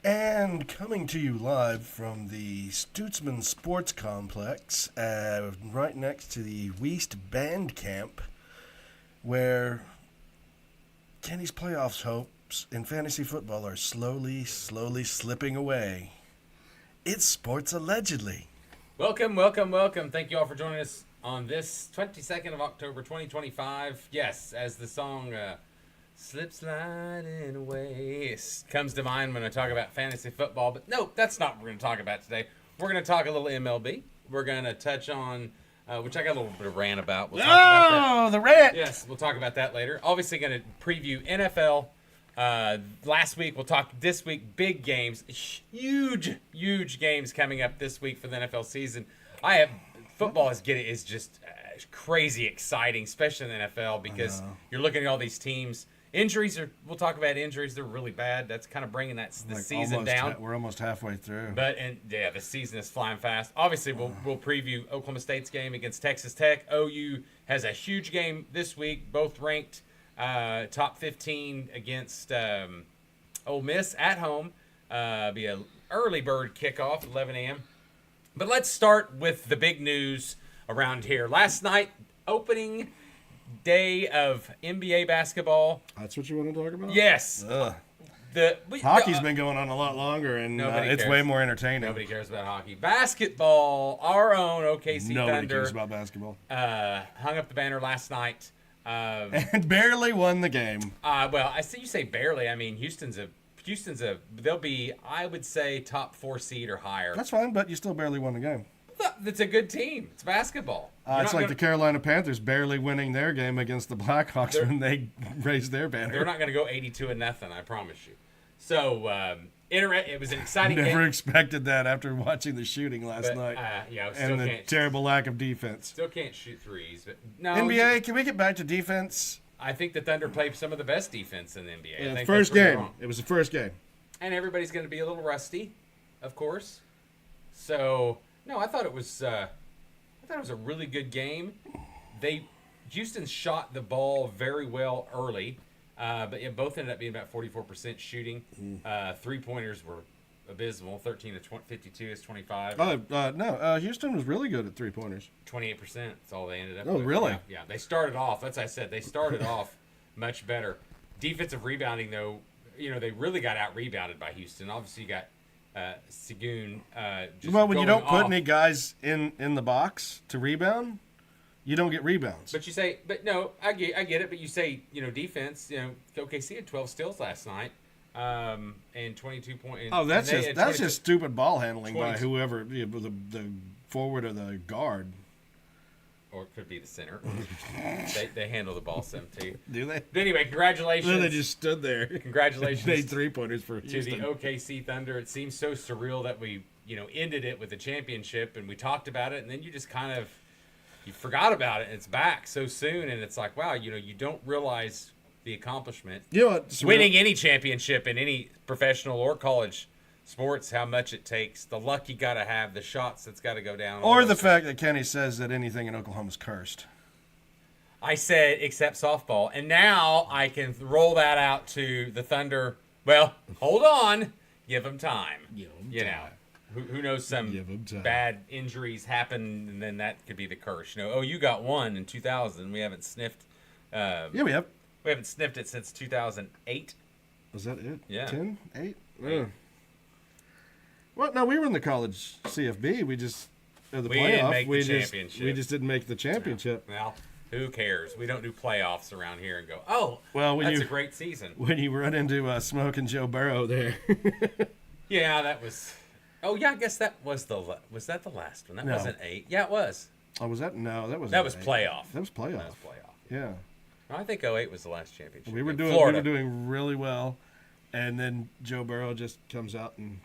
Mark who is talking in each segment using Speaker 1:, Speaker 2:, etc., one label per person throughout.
Speaker 1: And coming to you live from the Stutzman Sports Complex, right next to the Weast Band Camp, where Kenny's playoffs hopes in fantasy football are slowly slipping away. It's Sports Allegedly.
Speaker 2: Welcome, welcome, welcome. Thank you all for joining us on this 22nd of October, 2025. Yes, as the song Slip Sliding Away comes to mind when I talk about fantasy football. But no, that's not what we're going to talk about today. We're going to talk a little MLB. We're going to touch on, which I got a little bit of rant about. We'll talk about that.
Speaker 1: The rant!
Speaker 2: Yes, we'll talk about that later. Obviously going to preview NFL. Last week, we'll talk this week, big games, huge games coming up this week for the NFL season. Football is just crazy exciting, especially in the NFL, because you're looking at all these teams. We'll talk about injuries. They're really bad. That's kind of bringing the season down.
Speaker 1: We're almost halfway through.
Speaker 2: The season is flying fast. Obviously, we'll preview Oklahoma State's game against Texas Tech. OU has a huge game this week, both ranked top 15 against Ole Miss at home. Be an early bird kickoff, 11 a.m. But let's start with the big news around here. Last night, opening day of NBA basketball.
Speaker 1: That's what you want to talk about?
Speaker 2: Yes.
Speaker 1: Hockey's been going on a lot way more entertaining.
Speaker 2: Nobody cares about hockey. Basketball, our own OKC Thunder.
Speaker 1: Nobody cares about basketball.
Speaker 2: Hung up the banner last night.
Speaker 1: And barely won the game.
Speaker 2: Well, I see you say barely. I mean, Houston's they'll be, I would say, top 4 seed or higher.
Speaker 1: That's fine, but you still barely won the game.
Speaker 2: It's a good team. It's basketball.
Speaker 1: It's like the Carolina Panthers barely winning their game against the Blackhawks when they raised their banner.
Speaker 2: They're not going to go 82-0, I promise you. So, it was an exciting game.
Speaker 1: Never expected that after watching the shooting last night. And the terrible lack of defense.
Speaker 2: Still can't shoot threes. But no,
Speaker 1: NBA, can we get back to defense?
Speaker 2: I think the Thunder played some of the best defense in the NBA.
Speaker 1: Yeah, first game. It was the first game.
Speaker 2: And everybody's going to be a little rusty, of course. So, no, I thought it was a really good game. Houston shot the ball very well early, but both ended up being about 44% shooting. Three-pointers were abysmal, 13 to 52 is 25.
Speaker 1: Houston was really good at three-pointers.
Speaker 2: 28%, that's all they ended up
Speaker 1: with. Oh, really?
Speaker 2: Yeah, they started off, as I said, off much better. Defensive rebounding, though, they really got out-rebounded by Houston. Obviously, you got Segun
Speaker 1: when you don't put any guys in the box to rebound, you don't get rebounds.
Speaker 2: But you say, I get it. But you say, defense. OKC had 12 steals last night, and 22 points.
Speaker 1: Oh, that's just stupid ball handling by whoever, the forward or the guard.
Speaker 2: Or it could be the center. they handle the ball some too.
Speaker 1: Do they?
Speaker 2: But anyway, congratulations.
Speaker 1: Then they just stood there.
Speaker 2: Congratulations.
Speaker 1: Made three-pointers for Houston.
Speaker 2: To the OKC Thunder. It seems so surreal that we, ended it with the championship and we talked about it, and then you just kind of you forgot about it, and it's back so soon, and it's like, wow, you don't realize the accomplishment. Winning any championship in any professional or college sports, how much it takes, the luck you got to have, the shots that's got to go down.
Speaker 1: Or the fact that Kenny says that anything in Oklahoma's cursed.
Speaker 2: I said except softball. And now I can roll that out to the Thunder. Well, hold on. Give them time. Who knows, some bad injuries happen, and then that could be the curse. You got one in 2000. We haven't sniffed.
Speaker 1: We have.
Speaker 2: We haven't sniffed it since 2008.
Speaker 1: Was that it?
Speaker 2: Yeah.
Speaker 1: 10? 8? Yeah. Well, no, we were in the college CFB. We just the playoff.
Speaker 2: Didn't make the championship.
Speaker 1: We just didn't make the championship.
Speaker 2: Well, who cares? We don't do playoffs around here and go, that's a great season.
Speaker 1: When you run into Smoking Joe Burrow there.
Speaker 2: Yeah, that was. Oh yeah, I guess that was that the last one? That wasn't 8. Yeah, it was.
Speaker 1: Oh, was that? No, that was.
Speaker 2: That was playoff.
Speaker 1: That was playoff. Yeah.
Speaker 2: No, I think 08 was the last championship.
Speaker 1: We were doing really well, and then Joe Burrow just comes out and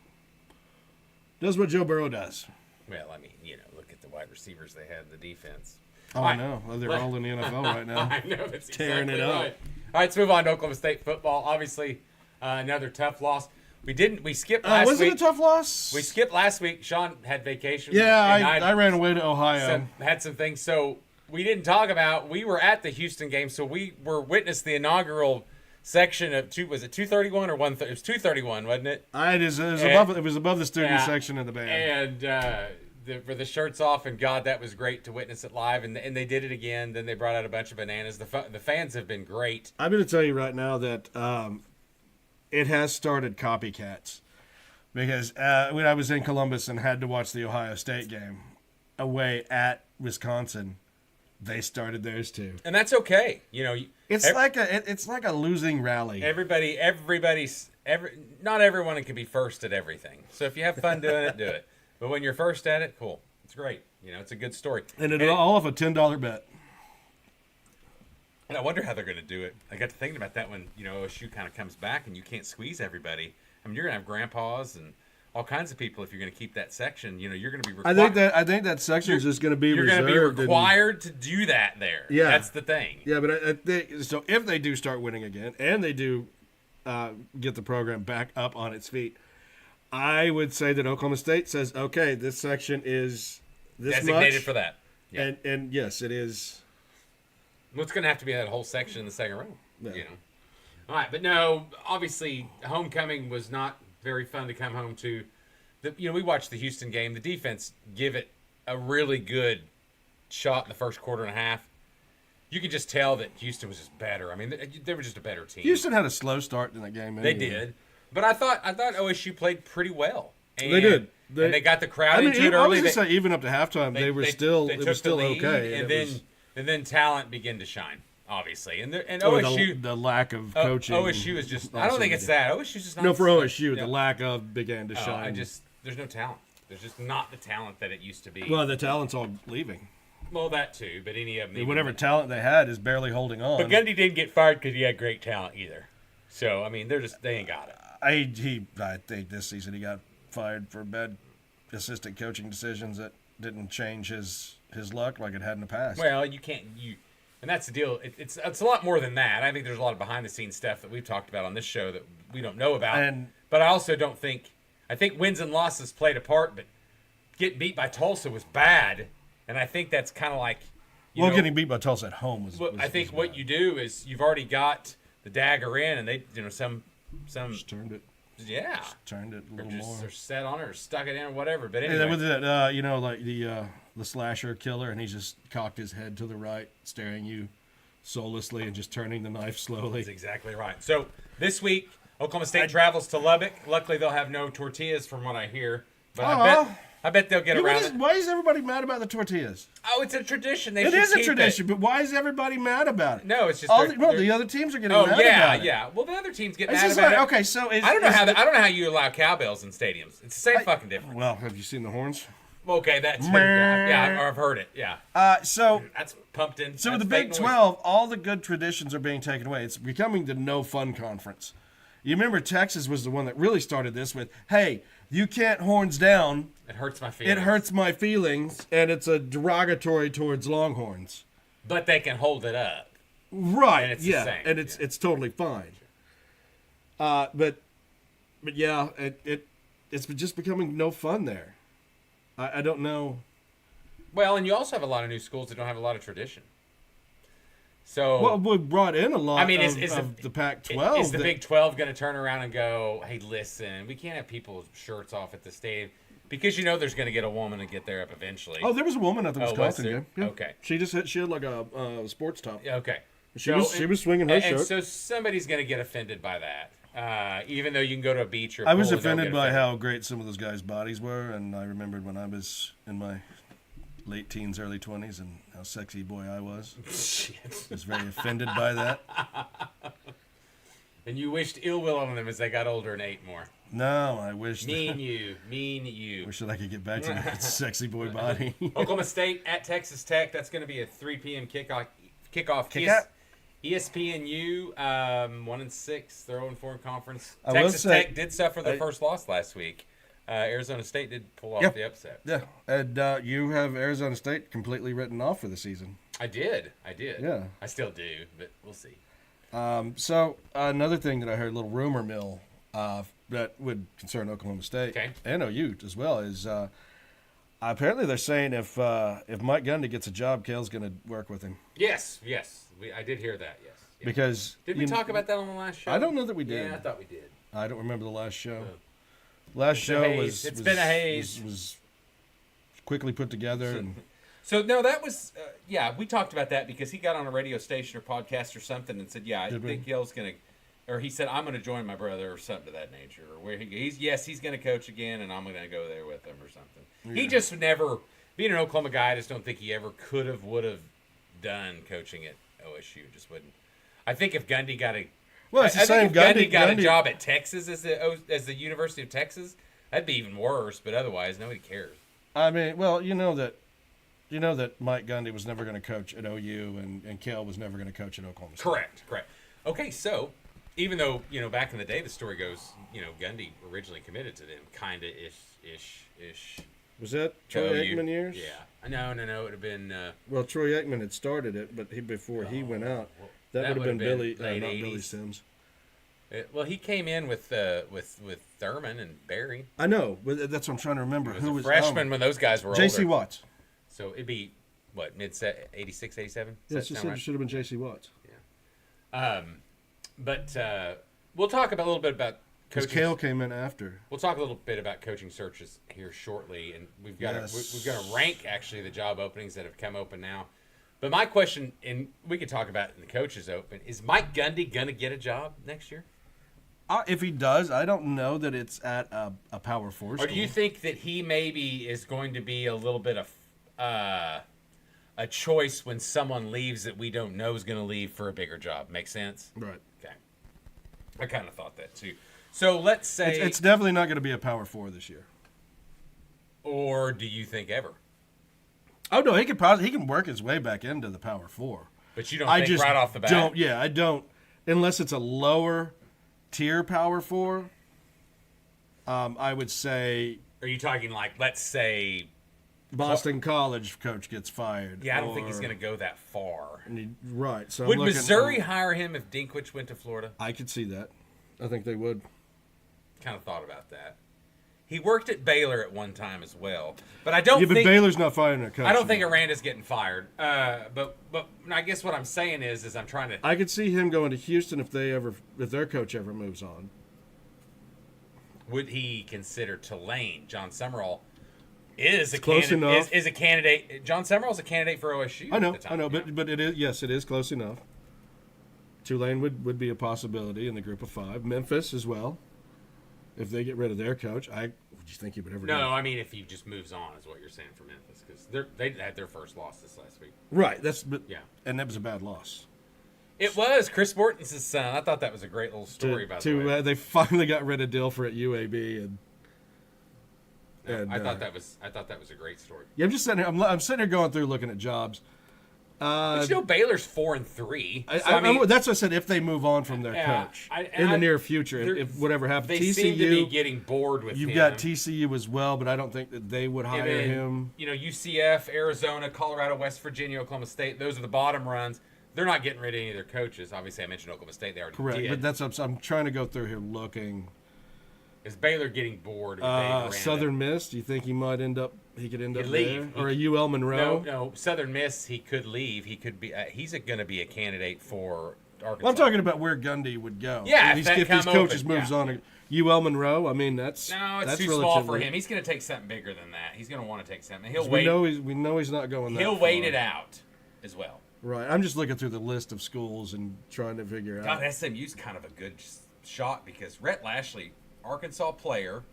Speaker 1: does what Joe Burrow does.
Speaker 2: Well, I mean, look at the wide receivers they had, the defense.
Speaker 1: Oh, I know. They're all in the NFL right now.
Speaker 2: I know. That's
Speaker 1: tearing it up.
Speaker 2: Right. All right, let's move on to Oklahoma State football. Obviously, another tough loss. We skipped last week.
Speaker 1: Was it a tough loss?
Speaker 2: We skipped last week. Sean had vacation.
Speaker 1: Yeah, I ran away to Ohio.
Speaker 2: Had some things. So we didn't talk about, we were at the Houston game, so we were witness the inaugural section of was it 231 or 130? It was 231, wasn't it?
Speaker 1: It was above the student section of the band.
Speaker 2: And for the shirts off, and God, that was great to witness it live. And they did it again. Then they brought out a bunch of bananas. The fans have been great.
Speaker 1: I'm going to tell you right now that it has started copycats. Because when I was in Columbus and had to watch the Ohio State game away at Wisconsin, they started theirs too.
Speaker 2: And that's okay.
Speaker 1: It's like a losing rally.
Speaker 2: Not everyone can be first at everything. So if you have fun doing it, do it. But when you're first at it, cool. It's great. It's a good story.
Speaker 1: And it's all off a $10 bet.
Speaker 2: And I wonder how they're going to do it. I got to thinking about that when, OSU kind of comes back and you can't squeeze everybody. I mean, you're going to have grandpas and all kinds of people if you're going to keep that section. You're going to be required.
Speaker 1: I think that section is just going to be reserved.
Speaker 2: You're going to be required to do that there.
Speaker 1: Yeah.
Speaker 2: That's the thing.
Speaker 1: Yeah, but so if they do start winning again and they do get the program back up on its feet, I would say that Oklahoma State says, okay, this section is this
Speaker 2: designated
Speaker 1: much,
Speaker 2: for that. Yeah.
Speaker 1: And yes, it is.
Speaker 2: Well, it's going to have to be that whole section in the second round.
Speaker 1: Yeah.
Speaker 2: All right, but no, obviously, homecoming was not very fun to come home to. We watched the Houston game. The defense give it a really good shot in the first quarter and a half. You could just tell that Houston was just better. I mean, they were just a better team.
Speaker 1: Houston had a slow start in that game.
Speaker 2: They did, but I thought OSU played pretty well. And,
Speaker 1: they did.
Speaker 2: And they got the crowd into it early.
Speaker 1: I was going to say, even up to halftime, it was still okay.
Speaker 2: And then talent began to shine, obviously. And
Speaker 1: or
Speaker 2: OSU,
Speaker 1: the lack of coaching.
Speaker 2: OSU is just. I don't think it's that. OSU's just not.
Speaker 1: No, for OSU, the lack of began to shine.
Speaker 2: There's no talent. There's just not the talent that it used to be.
Speaker 1: Well, the talent's all leaving.
Speaker 2: Well, that too, but any of them.
Speaker 1: Whatever talent they had is barely holding on.
Speaker 2: But Gundy didn't get fired because he had great talent either. So I mean, they ain't got it.
Speaker 1: I think this season he got fired for bad assistant coaching decisions that didn't change his luck like it had in the past.
Speaker 2: Well, and that's the deal. It's a lot more than that. I think there's a lot of behind the scenes stuff that we've talked about on this show that we don't know about. But I also don't think. I think wins and losses played a part, but getting beat by Tulsa was bad, and I think that's kind of like.
Speaker 1: Getting beat by Tulsa at home was.
Speaker 2: I think
Speaker 1: was
Speaker 2: what
Speaker 1: bad.
Speaker 2: You do is you've already got the dagger in, and they some
Speaker 1: just turned it.
Speaker 2: Yeah,
Speaker 1: just turned it a little more.
Speaker 2: Or set on it, or stuck it in, or whatever. But anyway,
Speaker 1: yeah, with that, like the slasher killer, and he just cocked his head to the right, staring you soullessly, and just turning the knife slowly.
Speaker 2: That's exactly right. So this week, Oklahoma State travels to Lubbock. Luckily, they'll have no tortillas, from what I hear. But I bet they'll get around it.
Speaker 1: Why is everybody mad about the tortillas?
Speaker 2: Oh, it's a tradition.
Speaker 1: It is a tradition, but why is everybody mad about it?
Speaker 2: No, it's just
Speaker 1: the other teams are getting mad about it.
Speaker 2: Yeah. Well, the other teams get
Speaker 1: it's
Speaker 2: mad
Speaker 1: just
Speaker 2: about
Speaker 1: like,
Speaker 2: it.
Speaker 1: Okay, so
Speaker 2: I don't know how you allow cowbells in stadiums. It's the same fucking difference.
Speaker 1: Well, have you seen the horns?
Speaker 2: Okay, that's yeah, or I've heard it. Yeah.
Speaker 1: So
Speaker 2: that's pumped in.
Speaker 1: So with the Big 12, all the good traditions are being taken away. It's becoming the no fun conference. You remember Texas was the one that really started this with, hey, you can't horns down.
Speaker 2: It hurts my feelings.
Speaker 1: It hurts my feelings, and it's a derogatory towards Longhorns.
Speaker 2: But they can hold it up.
Speaker 1: Right.
Speaker 2: And it's
Speaker 1: the
Speaker 2: same.
Speaker 1: And it's totally fine. But yeah, it's just becoming no fun there. I don't know.
Speaker 2: Well, and you also have a lot of new schools that don't have a lot of tradition. So
Speaker 1: well, we brought in a lot.
Speaker 2: I mean,
Speaker 1: of the Pac-12.
Speaker 2: Is the Big 12 going to turn around and go, "Hey, listen, we can't have people's shirts off at the stadium because there's going to get a woman to get there up eventually."
Speaker 1: Oh, there was a woman at the Wisconsin game. Yeah.
Speaker 2: Okay,
Speaker 1: she had like a sports top.
Speaker 2: Okay,
Speaker 1: she was swinging her shirt.
Speaker 2: And so somebody's going to get offended by that, even though you can go to a beach or.
Speaker 1: I was offended by how great some of those guys' bodies were, and I remembered when I was in my late teens, early 20s, and how sexy boy I was.
Speaker 2: Shit.
Speaker 1: I was very offended by that.
Speaker 2: And you wished ill will on them as they got older and ate more.
Speaker 1: No, I wished.
Speaker 2: Mean you.
Speaker 1: Wish that I could get back to that sexy boy body.
Speaker 2: Oklahoma State at Texas Tech. That's going to be a 3 p.m. kickoff. ESPNU 1-6. They're 0-4 in conference. Texas Tech did suffer their first loss last week. Arizona State did pull off the upset.
Speaker 1: Yeah, and you have Arizona State completely written off for the season.
Speaker 2: I did.
Speaker 1: Yeah.
Speaker 2: I still do, but we'll see.
Speaker 1: So another thing that I heard, a little rumor mill, that would concern Oklahoma State and OU as well, is apparently they're saying if Mike Gundy gets a job, Cale's going to work with him.
Speaker 2: Yes. I did hear that, yes.
Speaker 1: Because
Speaker 2: did we talk about that on the last show?
Speaker 1: I don't know that we did.
Speaker 2: Yeah, I thought we did.
Speaker 1: I don't remember the last show.
Speaker 2: No.
Speaker 1: Last show
Speaker 2: it's been a haze.
Speaker 1: Was quickly put together.
Speaker 2: So no, that was we talked about that because he got on a radio station or podcast or something and said, I think Yale's gonna, or he said I'm gonna join my brother or something to that nature, or where he's gonna coach again and I'm gonna go there with him or something. Yeah. He just never, being an Oklahoma guy, I just don't think he ever would have done coaching at OSU. Just wouldn't. I think if Gundy got a Gundy got a job at Texas as the University of Texas, that'd be even worse. But otherwise, nobody cares.
Speaker 1: I mean, well, you know that Mike Gundy was never going to coach at OU, and Cale was never going to coach at Oklahoma State.
Speaker 2: Correct. Okay, so even though back in the day, the story goes, Gundy originally committed to them, kinda ish.
Speaker 1: Was that Troy Aikman years?
Speaker 2: Yeah. No. It would have been.
Speaker 1: Well, Troy Aikman had started it, but before he went out. That would have been Billy, not 80s. Billy Sims.
Speaker 2: Well, he came in with Thurman and Barry.
Speaker 1: I know, but that's what I'm trying to remember.
Speaker 2: Who was a freshman when those guys were older.
Speaker 1: J.C. Watts.
Speaker 2: So it'd be, what, mid-86, 87?
Speaker 1: Yes, it should have been J.C. Watts.
Speaker 2: Yeah. But we'll talk a little bit about coaching.
Speaker 1: Because Cale came in after.
Speaker 2: We'll talk a little bit about coaching searches here shortly, and we've got to rank actually the job openings that have come open now. But my question, and we could talk about it in the coaches open, is Mike Gundy going to get a job next year?
Speaker 1: If he does, I don't know that it's at a Power 4 school.
Speaker 2: Or do you think that he maybe is going to be a little bit of a choice when someone leaves that we don't know is going to leave for a bigger job? Make sense?
Speaker 1: Right.
Speaker 2: Okay. I kind of thought that too. So let's say...
Speaker 1: It's definitely not going to be a Power 4 this year.
Speaker 2: Or do you think ever?
Speaker 1: Oh, no, he can work his way back into the Power 4.
Speaker 2: But you don't think right off the bat?
Speaker 1: I don't. Unless it's a lower tier Power 4, I would say...
Speaker 2: Are you talking like, let's say...
Speaker 1: Boston College coach gets fired.
Speaker 2: Yeah, I don't think he's going to go that far.
Speaker 1: Right. So
Speaker 2: would Missouri hire him if Dinklage went to Florida?
Speaker 1: I could see that. I think they would.
Speaker 2: Kind of thought about that. He worked at Baylor at one time as well, but I don't.
Speaker 1: Yeah, but Baylor's not firing a coach.
Speaker 2: I don't think Aranda's getting fired. But I guess what I'm saying is I'm trying to.
Speaker 1: I could see him going to Houston if their coach ever moves on.
Speaker 2: Would he consider Tulane? John Summerall is a
Speaker 1: close enough.
Speaker 2: Is a candidate. John Summerall's a candidate for OSU.
Speaker 1: I know,
Speaker 2: at the time,
Speaker 1: I know, but it is. Yes, it is close enough. Tulane would be a possibility in the group of 5. Memphis as well. If they get rid of their coach, would you think he would ever?
Speaker 2: No, I mean if he just moves on, is what you're saying for Memphis, because they had their first loss this last week.
Speaker 1: Right. And that was a bad loss.
Speaker 2: It was Chris Morton's son. I thought that was a great little story. By the way,
Speaker 1: they finally got rid of Dilfer at UAB,
Speaker 2: I thought that was a great story.
Speaker 1: Yeah, I'm just sitting here. I'm sitting here going through looking at jobs.
Speaker 2: But Baylor's 4-3.
Speaker 1: That's what I said. If they move on from their coach in the near future, if whatever happens,
Speaker 2: they
Speaker 1: TCU
Speaker 2: seem to be getting bored with him.
Speaker 1: You've got TCU as well, but I don't think that they would hire him.
Speaker 2: UCF, Arizona, Colorado, West Virginia, Oklahoma State. Those are the bottom runs. They're not getting rid of any of their coaches. Obviously, I mentioned Oklahoma State. They already
Speaker 1: correct,
Speaker 2: did.
Speaker 1: but that's what I'm trying to go through here looking.
Speaker 2: Is Baylor getting bored? With
Speaker 1: Southern Miss. Do you think he could end up there? Or a UL Monroe?
Speaker 2: No. Southern Miss. He could leave. He could be. He's going to be a candidate for Arkansas.
Speaker 1: Well, I'm talking about where Gundy would go.
Speaker 2: Yeah,
Speaker 1: if these coaches moves on. UL Monroe. I mean,
Speaker 2: it's too small for him. He's going to take something bigger than that. He's going to want to take something. He'll wait.
Speaker 1: We know he's not going that
Speaker 2: He'll
Speaker 1: far.
Speaker 2: wait it out as well.
Speaker 1: Right. I'm just looking through the list of schools and trying to figure out.
Speaker 2: God, SMU's kind of a good shot because Rhett Lashley, Arkansas player.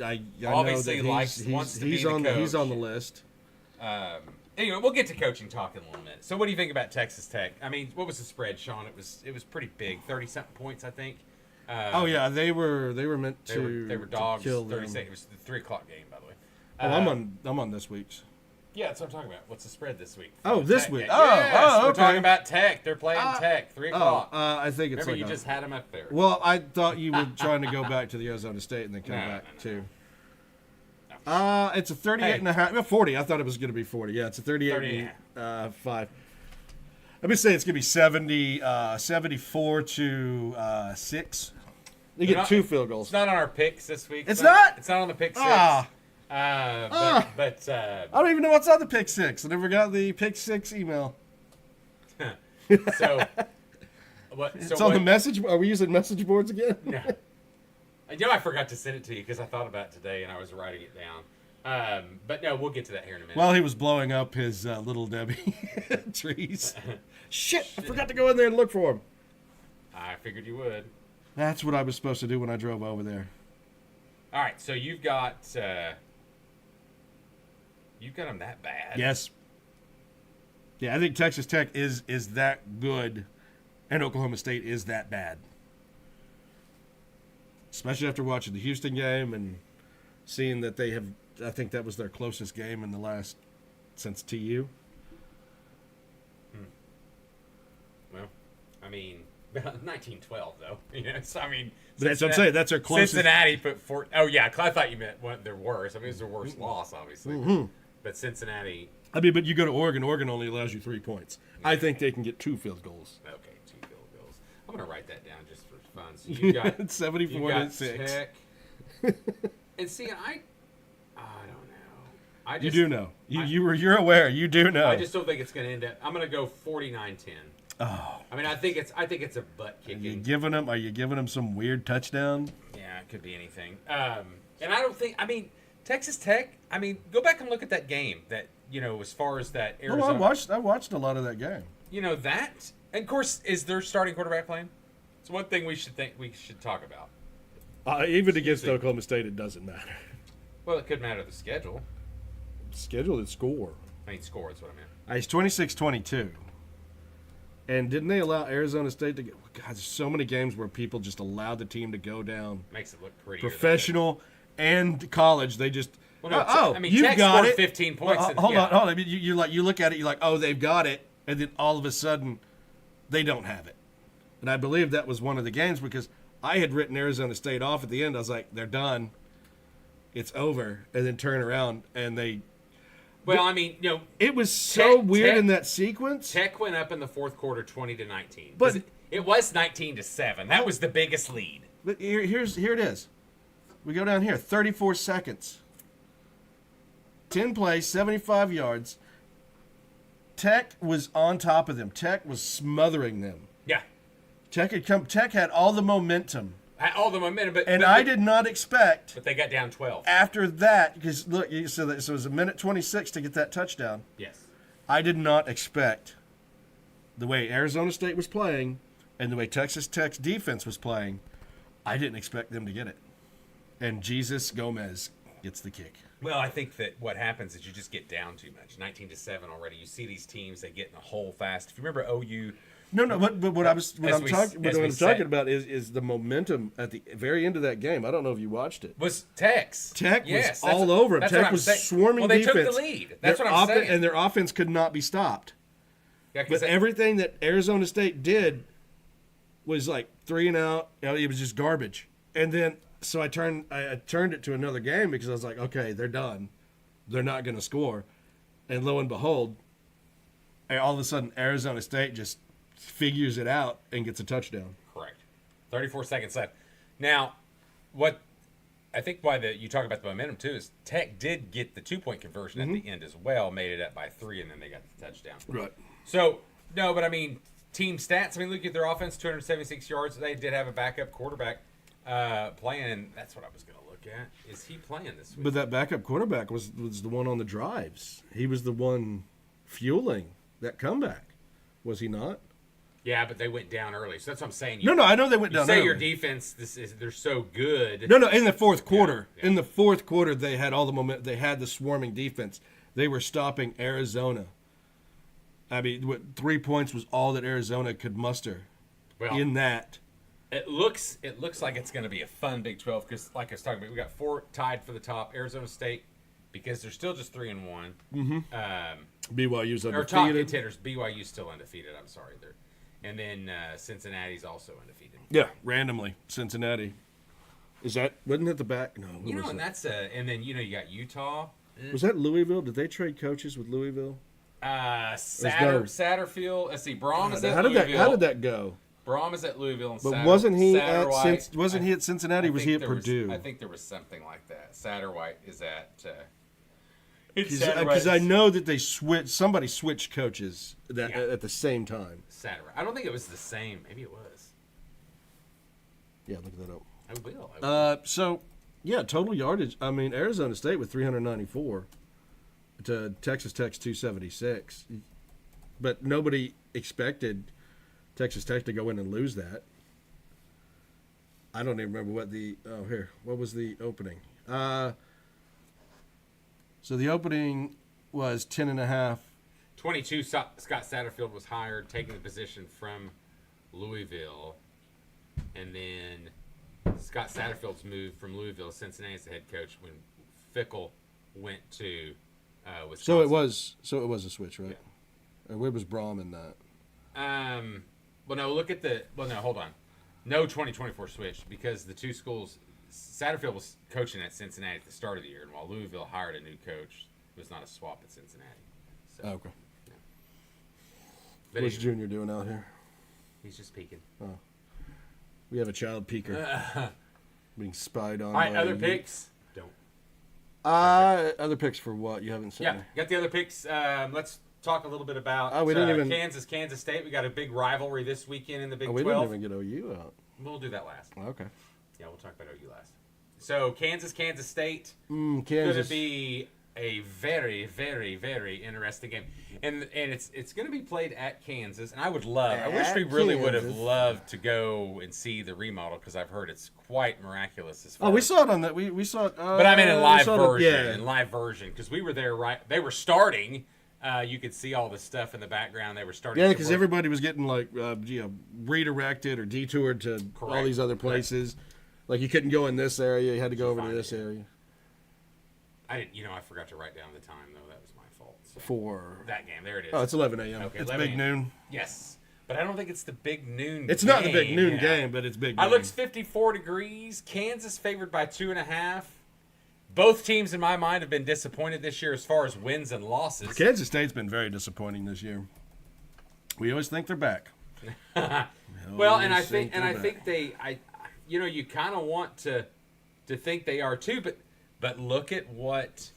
Speaker 1: I
Speaker 2: obviously
Speaker 1: know
Speaker 2: wants to be the coach.
Speaker 1: He's on the list.
Speaker 2: Anyway, we'll get to coaching talk in a little minute. So, what do you think about Texas Tech? I mean, what was the spread, Sean? It was pretty big, 30-something points, I think.
Speaker 1: They were meant to.
Speaker 2: They were dogs.
Speaker 1: To kill
Speaker 2: 36.
Speaker 1: them.
Speaker 2: It was the 3:00 game, by the way.
Speaker 1: I'm on this week's.
Speaker 2: Yeah, that's what I'm talking about. What's the spread this week?
Speaker 1: This
Speaker 2: Tech
Speaker 1: week.
Speaker 2: Yes,
Speaker 1: okay.
Speaker 2: We're talking about Tech. They're playing Tech, 3:00.
Speaker 1: I think it's
Speaker 2: Remember, you just had them up there.
Speaker 1: Well, I thought you were trying to go back to the Arizona State and then come back to. It's a 38.5. 40. I thought it was going to be 40. Yeah, it's a 38.5. Let me say it's going to be 74 to 6. You get 2 field goals.
Speaker 2: It's not on our picks this week.
Speaker 1: It's not?
Speaker 2: It's not on the pick 6. I
Speaker 1: don't even know what's on the pick 6. I never got the pick 6 email.
Speaker 2: So what?
Speaker 1: It's on the message. Are we using message boards again?
Speaker 2: No. I forgot to send it to you because I thought about it today and I was writing it down. But no, we'll get to that here in a minute.
Speaker 1: While he was blowing up his Little Debbie trees. Shit! I forgot to go in there and look for him.
Speaker 2: I figured you would.
Speaker 1: That's what I was supposed to do when I drove over there.
Speaker 2: All right, so you've got them that bad.
Speaker 1: Yes. Yeah, I think Texas Tech is that good, and Oklahoma State is that bad. Especially after watching the Houston game and seeing that they have, I think that was their closest game in the last, since TU.
Speaker 2: Well, I mean, 1912 though. So I mean,
Speaker 1: but that's what I'm saying. That's their closest.
Speaker 2: Cincinnati put four. Oh yeah, I thought you meant their worst. I mean, it's their worst loss, obviously.
Speaker 1: Mm-hmm.
Speaker 2: But Cincinnati.
Speaker 1: I mean, but you go to Oregon. Oregon only allows you 3 points. Yeah. I think they can get 2 field goals.
Speaker 2: Okay, 2 field goals. I'm gonna write that down just for fun. So you got
Speaker 1: 74 to 6.
Speaker 2: Tech. And see, I don't know.
Speaker 1: You do know. You're aware. You do know.
Speaker 2: I just don't think it's gonna end up. I'm gonna go 49-10.
Speaker 1: Oh.
Speaker 2: I mean, I think it's a butt kicking.
Speaker 1: Are you giving them some weird touchdown?
Speaker 2: Yeah, it could be anything. And I don't think. I mean, Texas Tech. I mean, go back and look at that game. That as far as that Arizona.
Speaker 1: I watched a lot of that game.
Speaker 2: That. And of course, is their starting quarterback playing? It's one thing we should talk about.
Speaker 1: Even against Oklahoma State, it doesn't matter.
Speaker 2: Well, it could matter the schedule.
Speaker 1: Schedule and score.
Speaker 2: I mean, score. That's what I meant.
Speaker 1: It's 26-22. And didn't they allow Arizona State to go? God, there's so many games where people just allowed the team to go down.
Speaker 2: Makes it look pretty.
Speaker 1: Professional and college, they just.
Speaker 2: Well, no, I mean, you got it. 15 points.
Speaker 1: Well, hold on. I mean, you look at it, you're like, oh, they've got it, and then all of a sudden, they don't have it. And I believe that was one of the games because I had written Arizona State off at the end. I was like, they're done. It's over, and then turn around and they.
Speaker 2: Well, I mean,
Speaker 1: it was so weird in that sequence.
Speaker 2: Tech went up in the fourth quarter, 20-19.
Speaker 1: But
Speaker 2: it was 19-7. That was the biggest lead.
Speaker 1: But here it is. We go down here, 34 seconds, 10 plays, 75 yards. Tech was on top of them. Tech was smothering them.
Speaker 2: Yeah.
Speaker 1: Tech had all the momentum.
Speaker 2: But
Speaker 1: I did not expect.
Speaker 2: But they got down 12
Speaker 1: after that because look, so it was a minute 26 to get that touchdown.
Speaker 2: Yes. I
Speaker 1: did not expect the way Arizona State was playing and the way Texas Tech's defense was playing. I didn't expect them to get it, and Jesus Gomez gets the kick.
Speaker 2: Well, I think that what happens is you just get down too much. 19-7 already. You see these teams, they get in a hole fast. If you remember OU.
Speaker 1: No, but what I'm talking about is the momentum at the very end of that game. I don't know if you watched it.
Speaker 2: Was Tech's.
Speaker 1: Tech was all over them. Tech was swarming defense.
Speaker 2: Well, they took the lead. That's what I'm saying.
Speaker 1: And their offense could not be stopped.
Speaker 2: Yeah,
Speaker 1: but everything that Arizona State did was like 3 and out. It was just garbage. And then so I turned it to another game because I was like, okay, they're done. They're not going to score. And lo and behold, all of a sudden Arizona State just figures it out and gets a touchdown.
Speaker 2: Correct. 34 seconds left. Now, what I think why you talk about the momentum too is Tech did get the 2-point conversion at the end as well, made it up by 3, and then they got the touchdown.
Speaker 1: Right.
Speaker 2: So, no, but I mean, team stats. I mean, look at their offense, 276 yards. They did have a backup quarterback playing, and that's what I was going to look at. Is he playing this week?
Speaker 1: But that backup quarterback was the one on the drives. He was the one fueling that comeback. Was he not?
Speaker 2: Yeah, but they went down early. So that's what I'm saying.
Speaker 1: No, I know they went down early.
Speaker 2: You say your defense, they're so good.
Speaker 1: No, in the fourth quarter. Yeah. In the fourth quarter, they had all the momentum. They had the swarming defense. They were stopping Arizona. I mean, 3 points was all that Arizona could muster in that.
Speaker 2: It looks like it's going to be a fun Big 12 because, like I was talking about, we got 4 tied for the top. Arizona State, because they're still just 3-1.
Speaker 1: Mm-hmm. BYU's undefeated.
Speaker 2: Or top contenders. BYU's still undefeated. I'm sorry. And then Cincinnati's also undefeated.
Speaker 1: Yeah, randomly. Cincinnati. Wasn't that the back? No.
Speaker 2: And that's and then you got Utah.
Speaker 1: Was that Louisville? Did they trade coaches with Louisville?
Speaker 2: Satterfield. Let's see. Braum is at Louisville.
Speaker 1: How did that go?
Speaker 2: Braum is at Louisville. And
Speaker 1: but wasn't he at Cincinnati? Was he at Purdue?
Speaker 2: I think there was something like that. Satterwhite is at.
Speaker 1: Because I know that they switched. Somebody switched coaches at the same time.
Speaker 2: Satterwhite. I don't think it was the same. Maybe it was.
Speaker 1: Yeah, look that up.
Speaker 2: I will.
Speaker 1: So, yeah, total yardage. I mean, Arizona State with 394 to Texas Tech's 276. But nobody expected Texas Tech to go in and lose that. I don't even remember what was the opening? So the opening was 10.5.
Speaker 2: 22, Scott Satterfield was hired, taking the position from Louisville. And then Scott Satterfield's moved from Louisville to Cincinnati as the head coach when Fickle went to Wisconsin.
Speaker 1: So it was a switch, right?
Speaker 2: Yeah.
Speaker 1: Or where was Braum in that?
Speaker 2: Hold on. No 2024 switch because the two schools, Satterfield was coaching at Cincinnati at the start of the year, and while Louisville hired a new coach, it was not a swap at Cincinnati. So,
Speaker 1: okay.
Speaker 2: Yeah. But
Speaker 1: What's Junior doing out here?
Speaker 2: He's just peeking.
Speaker 1: Oh. We have a child peeker being spied on.
Speaker 2: All right, other picks? Don't.
Speaker 1: Other picks for what? You haven't said.
Speaker 2: Yeah, got the other picks. Let's talk a little bit about Kansas State. We got a big rivalry this weekend in the Big 12.
Speaker 1: We didn't even get OU out.
Speaker 2: We'll do that last.
Speaker 1: Okay.
Speaker 2: Yeah, we'll talk about OU last. So Kansas State.
Speaker 1: Kansas.
Speaker 2: Going to be a very, very, very interesting game, and it's going to be played at Kansas. And I wish we really would have loved to go and see the remodel because I've heard it's quite miraculous. As far
Speaker 1: we saw it on that. We saw it.
Speaker 2: But I mean in live version, because we were there. Right, they were starting. You could see all the stuff in the background. They were starting.
Speaker 1: Yeah, because everybody was getting redirected or detoured to all these other places. Correct. Like you couldn't go in this area; you had to go over to this area.
Speaker 2: I forgot to write down the time though. That was my fault. So
Speaker 1: for
Speaker 2: that game, there it is.
Speaker 1: Oh, it's 11 a.m.
Speaker 2: Okay,
Speaker 1: it's big noon.
Speaker 2: Yes, but I don't think it's the big noon.
Speaker 1: It's not the big noon game, but it's big.
Speaker 2: I looked 54 degrees. Kansas favored by 2.5. Both teams, in my mind, have been disappointed this year as far as wins and losses.
Speaker 1: Kansas State's been very disappointing this year. We always think they're back.
Speaker 2: Well, and I think you kind of want to think they are too, but look at what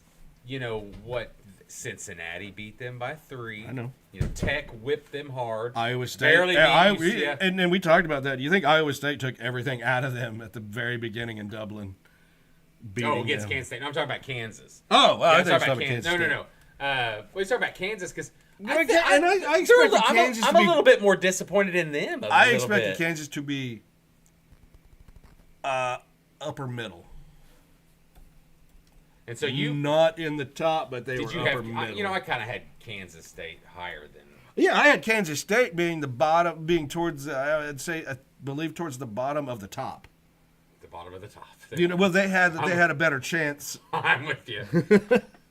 Speaker 2: Cincinnati beat them by 3.
Speaker 1: I know.
Speaker 2: Tech whipped them hard.
Speaker 1: Iowa State
Speaker 2: barely beat UCF.
Speaker 1: And we talked about that. Do you think Iowa State took everything out of them at the very beginning in Dublin?
Speaker 2: Against Kansas State. No, I'm talking about Kansas.
Speaker 1: Oh, well,
Speaker 2: I think about Kansas. No. We're talking about Kansas because
Speaker 1: I expected Kansas
Speaker 2: I'm a little bit more disappointed in them.
Speaker 1: I expected Kansas to be upper middle.
Speaker 2: And so
Speaker 1: not in the top, but they were upper middle.
Speaker 2: I kind of had Kansas State higher than.
Speaker 1: Yeah, I had Kansas State being the bottom, being towards I believe towards the bottom of the top.
Speaker 2: The bottom of the top.
Speaker 1: They had a better chance.
Speaker 2: I'm with you.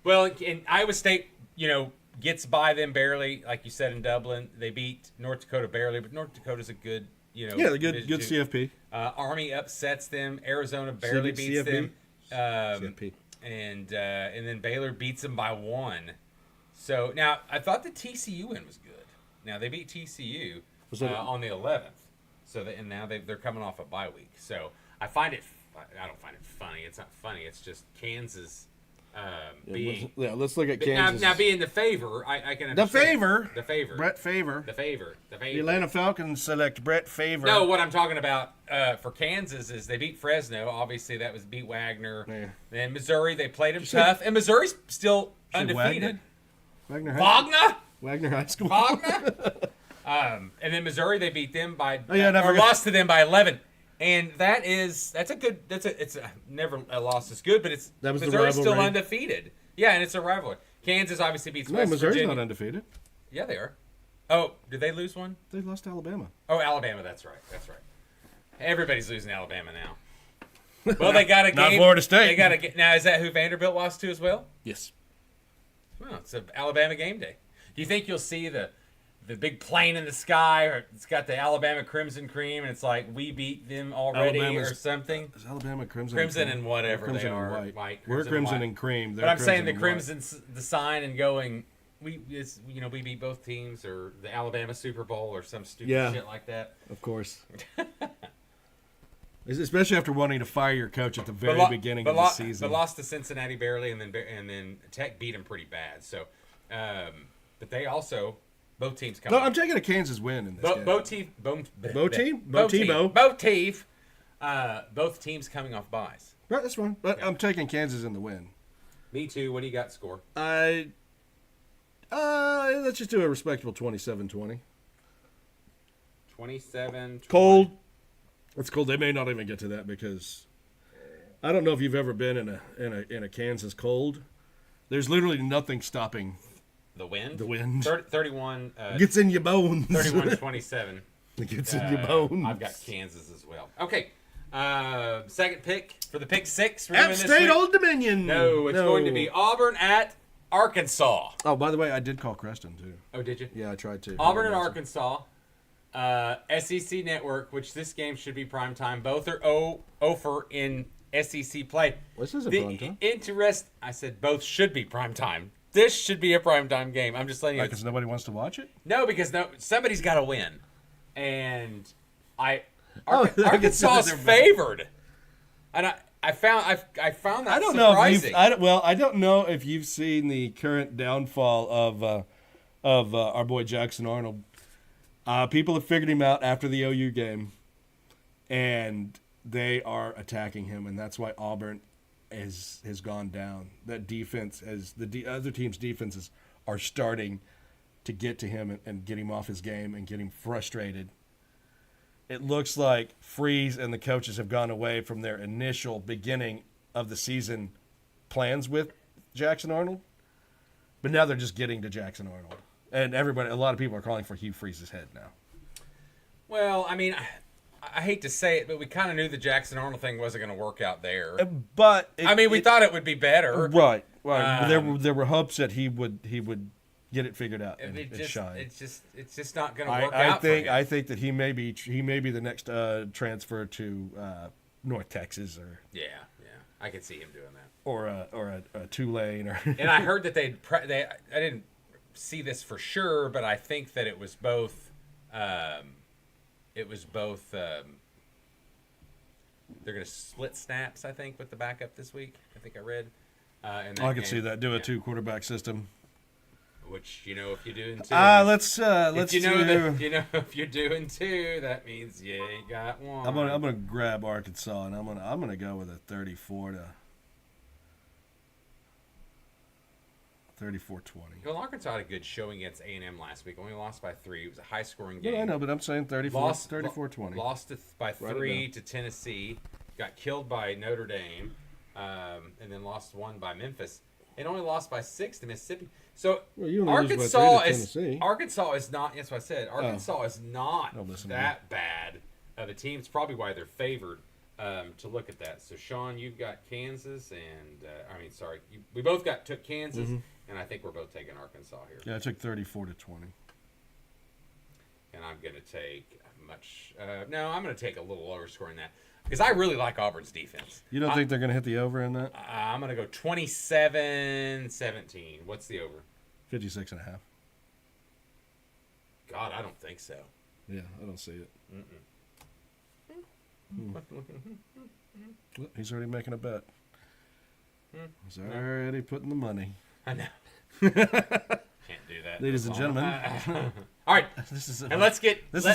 Speaker 2: Well, and Iowa State, gets by them barely, like you said in Dublin. They beat North Dakota barely, but North Dakota's a good,
Speaker 1: they're good CFP.
Speaker 2: Army upsets them. Arizona barely beats them.
Speaker 1: CFP.
Speaker 2: And then Baylor beats them by 1. So now I thought the TCU win was good. Now they beat TCU on the 11th. So now they're coming off a bye week. So I don't find it funny. It's not funny. It's just Kansas being.
Speaker 1: Let's look at Kansas.
Speaker 2: Now being the favor, I can understand.
Speaker 1: The favor.
Speaker 2: Brett Favor. The favor.
Speaker 1: The Atlanta Falcons select Brett Favor.
Speaker 2: No, what I'm talking about for Kansas is they beat Fresno. Obviously, that was beat Wagner.
Speaker 1: Yeah.
Speaker 2: Then Missouri, they played them tough. And Missouri's still undefeated.
Speaker 1: Wagner High School.
Speaker 2: Wagner? And then Missouri, they beat them by lost to them by 11. And it's never a loss is good, but Missouri's still undefeated. Yeah, and it's a rivalry. Kansas obviously beats West
Speaker 1: Missouri's
Speaker 2: Virginia.
Speaker 1: not undefeated.
Speaker 2: Yeah, they are. Oh, did they lose one?
Speaker 1: They lost to Alabama.
Speaker 2: Oh, Alabama, that's right. Everybody's losing to Alabama now. Well, they got a game.
Speaker 1: Not Florida State.
Speaker 2: They got a now. Is that who Vanderbilt lost to as well?
Speaker 1: Yes.
Speaker 2: Well, it's an Alabama game day. Do you think you'll see the big plane in the sky, or it's got the Alabama Crimson Cream, and it's like we beat them already, or something?
Speaker 1: Is Alabama Crimson
Speaker 2: and whatever
Speaker 1: crimson
Speaker 2: they are.
Speaker 1: And white.
Speaker 2: We're
Speaker 1: Crimson and Cream.
Speaker 2: But I'm saying the Crimson's the sign and going. We beat both teams, or the Alabama Super Bowl, or some stupid shit like that.
Speaker 1: Of course. Especially after wanting to fire your coach at the very beginning of the season.
Speaker 2: But lost to Cincinnati barely, and then Tech beat them pretty bad. So, but they also both teams come.
Speaker 1: No, I'm taking a Kansas win in this game.
Speaker 2: Both team. Both teams coming off buys.
Speaker 1: Right, that's fine. But
Speaker 2: Okay.
Speaker 1: I'm taking Kansas in the win.
Speaker 2: Me too. What do you got score?
Speaker 1: Let's just do a respectable 27-20.
Speaker 2: 27.
Speaker 1: Cold. It's cold. They may not even get to that because I don't know if you've ever been in a Kansas cold. There's literally nothing stopping
Speaker 2: The wind?
Speaker 1: the wind.
Speaker 2: 31.
Speaker 1: Gets in your bones.
Speaker 2: 31-27.
Speaker 1: It gets in your bones.
Speaker 2: I've got Kansas as well. Okay. Second pick for the pick six. We're
Speaker 1: App
Speaker 2: doing this
Speaker 1: State
Speaker 2: week.
Speaker 1: Old Dominion.
Speaker 2: No, it's going to be Auburn at Arkansas.
Speaker 1: Oh, by the way, I did call Creston too.
Speaker 2: Oh, did you?
Speaker 1: Yeah, I tried to.
Speaker 2: Auburn and Arkansas. SEC Network, which this game should be prime time. Both are 0 in SEC play.
Speaker 1: This isn't prime time.
Speaker 2: I said both should be prime time. This should be a prime time game. I'm just letting you know.
Speaker 1: Because nobody wants to watch it?
Speaker 2: No, because somebody's got to win, and
Speaker 1: Oh,
Speaker 2: Arkansas is favored, and I found that
Speaker 1: I don't know
Speaker 2: surprising.
Speaker 1: I don't know if you've seen the current downfall of our boy Jackson Arnold. People have figured him out after the OU game, and they are attacking him, and that's why Auburn has gone down. That defense, as the other team's defenses are starting to get to him and get him off his game and get him frustrated. It looks like Freeze and the coaches have gone away from their initial beginning of the season plans with Jackson Arnold, but now they're just getting to Jackson Arnold. And a lot of people are calling for Hugh Freeze's head now.
Speaker 2: Well, I mean, I hate to say it, but we kind of knew the Jackson Arnold thing wasn't going to work out there.
Speaker 1: But
Speaker 2: we thought it would be better.
Speaker 1: Right. There were hopes that he would get it figured out and shine.
Speaker 2: It's just not going to work out for him.
Speaker 1: I think that he may be the next transfer to North Texas or
Speaker 2: I could see him doing that.
Speaker 1: or a Tulane or.
Speaker 2: And I heard that I didn't see this for sure, but I think that it was both. They're going to split snaps, I think, with the backup this week. I think I read.
Speaker 1: I could see that. Do a 2-quarterback system.
Speaker 2: Which, if you're doing two.
Speaker 1: Let's
Speaker 2: if you're doing two, that means you ain't got one.
Speaker 1: I'm gonna grab Arkansas and I'm gonna go with a 34-20.
Speaker 2: Well, Arkansas had a good showing against A&M last week. Only lost by 3. It was a high-scoring game.
Speaker 1: Yeah, I know, but I'm saying 34-20.
Speaker 2: Lost by 3 to Tennessee. Got killed by Notre Dame, and then lost 1 by Memphis, and only lost by 6 to Mississippi. So Arkansas is not. That's what I said. Arkansas is not that bad of a team. It's probably why they're favored. To look at that. So Sean, you've got Kansas, and we both took Kansas, and I think we're both taking Arkansas here.
Speaker 1: Yeah, I took 34-20.
Speaker 2: And I'm going to take I'm going to take a little lower score than that because I really like Auburn's defense.
Speaker 1: You don't think they're going to hit the over in that?
Speaker 2: I'm going to go 27-17. What's the over?
Speaker 1: 56.5.
Speaker 2: God, I don't think so.
Speaker 1: Yeah, I don't see it. He's already making a bet. He's already putting the money.
Speaker 2: I know. Can't do that.
Speaker 1: Ladies and gentlemen.
Speaker 2: All right.
Speaker 1: This is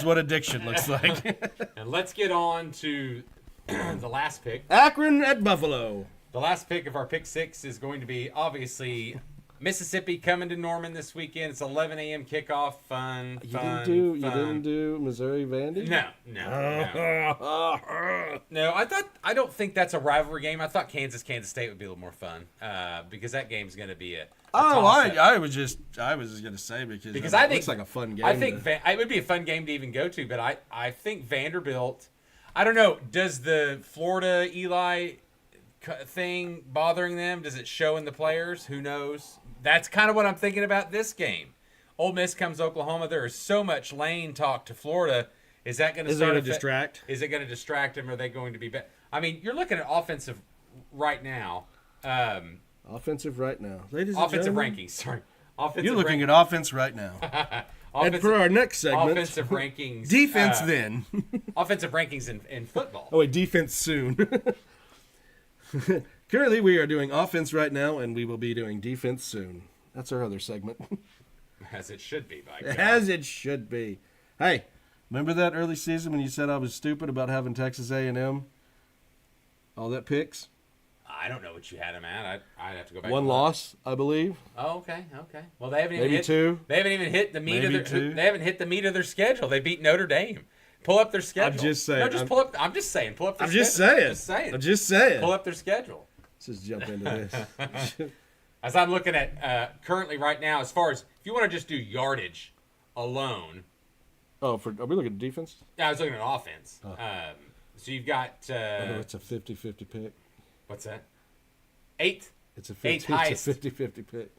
Speaker 1: what addiction looks like.
Speaker 2: And let's get on to the last pick.
Speaker 1: Akron at Buffalo.
Speaker 2: The last pick of our pick six is going to be obviously Mississippi coming to Norman this weekend. It's 11 a.m. kickoff. Fun.
Speaker 1: You didn't do Missouri Vandy?
Speaker 2: No. No, I don't think that's a rivalry game. I thought Kansas State would be a little more fun because that game's going to be a
Speaker 1: I was just going to say because
Speaker 2: I
Speaker 1: it
Speaker 2: think
Speaker 1: looks like a fun game.
Speaker 2: I think it would be a fun game to even go to, but I think Vanderbilt. I don't know. Does the Florida Eli thing bothering them? Does it show in the players? Who knows? That's kind of what I'm thinking about this game. Ole Miss comes to Oklahoma. There is so much lane talk to Florida. Is that going to
Speaker 1: distract?
Speaker 2: Is it going to distract them? Or are they going to be better? I mean, you're looking at offensive right now.
Speaker 1: Offensive right now.
Speaker 2: Offensive rankings. Sorry.
Speaker 1: You're looking at offense right now. And for our next segment,
Speaker 2: offensive rankings.
Speaker 1: Defense then.
Speaker 2: Offensive rankings in football.
Speaker 1: Oh, wait, defense soon. Currently, we are doing offense right now, and we will be doing defense soon. That's our other segment.
Speaker 2: As it should be, by God.
Speaker 1: As it should be. Hey, remember that early season when you said I was stupid about having Texas A&M All that picks.
Speaker 2: I don't know what you had him at. I'd have to go back.
Speaker 1: One loss, I believe.
Speaker 2: Oh, okay. Well, they haven't even
Speaker 1: Maybe
Speaker 2: hit,
Speaker 1: two.
Speaker 2: They haven't even hit the meat
Speaker 1: Maybe
Speaker 2: of their.
Speaker 1: two.
Speaker 2: They haven't hit the meat of their schedule. They beat Notre Dame. Pull up their schedule.
Speaker 1: I'm just saying.
Speaker 2: No, just pull up. I'm just saying. Pull up their
Speaker 1: I'm
Speaker 2: schedule.
Speaker 1: just saying. I'm just saying.
Speaker 2: Pull up their schedule.
Speaker 1: Let's just jump into this.
Speaker 2: As I'm looking at currently right now, as far as if you want to just do yardage alone.
Speaker 1: Oh, are we looking at defense?
Speaker 2: Yeah, I was looking at offense.
Speaker 1: Oh.
Speaker 2: So you've got.
Speaker 1: It's a 50-50 pick.
Speaker 2: What's that? Eighth.
Speaker 1: It's a 50-50 pick.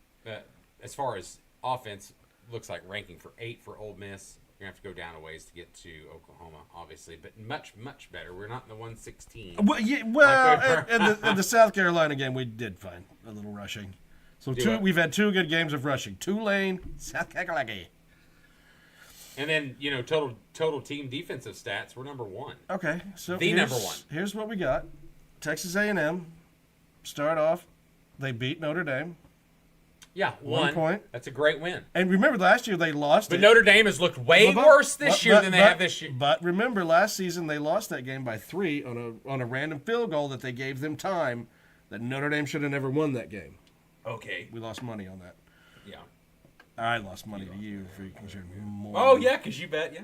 Speaker 2: As far as offense, looks like ranking for 8 for Ole Miss. You're going to have to go down a ways to get to Oklahoma, obviously, but much, much better. We're not in the 116.
Speaker 1: Well, in the South Carolina game, we did find a little rushing. So we've had 2 good games of rushing. Tulane, South Carolina.
Speaker 2: And then, total team defensive stats, we're number 1.
Speaker 1: Okay, so
Speaker 2: number 1.
Speaker 1: Here's what we got. Texas A&M, start off, they beat Notre Dame.
Speaker 2: Yeah,
Speaker 1: 1 point.
Speaker 2: That's a great win.
Speaker 1: And remember, last year they lost
Speaker 2: But Notre Dame has looked way worse this year than they have this year.
Speaker 1: But remember, last season they lost that game by 3 on a random field goal that they gave them time that Notre Dame should have never won that game.
Speaker 2: Okay.
Speaker 1: We lost money on that.
Speaker 2: Yeah.
Speaker 1: I lost money to you for more.
Speaker 2: Oh, yeah, because you bet. Yeah,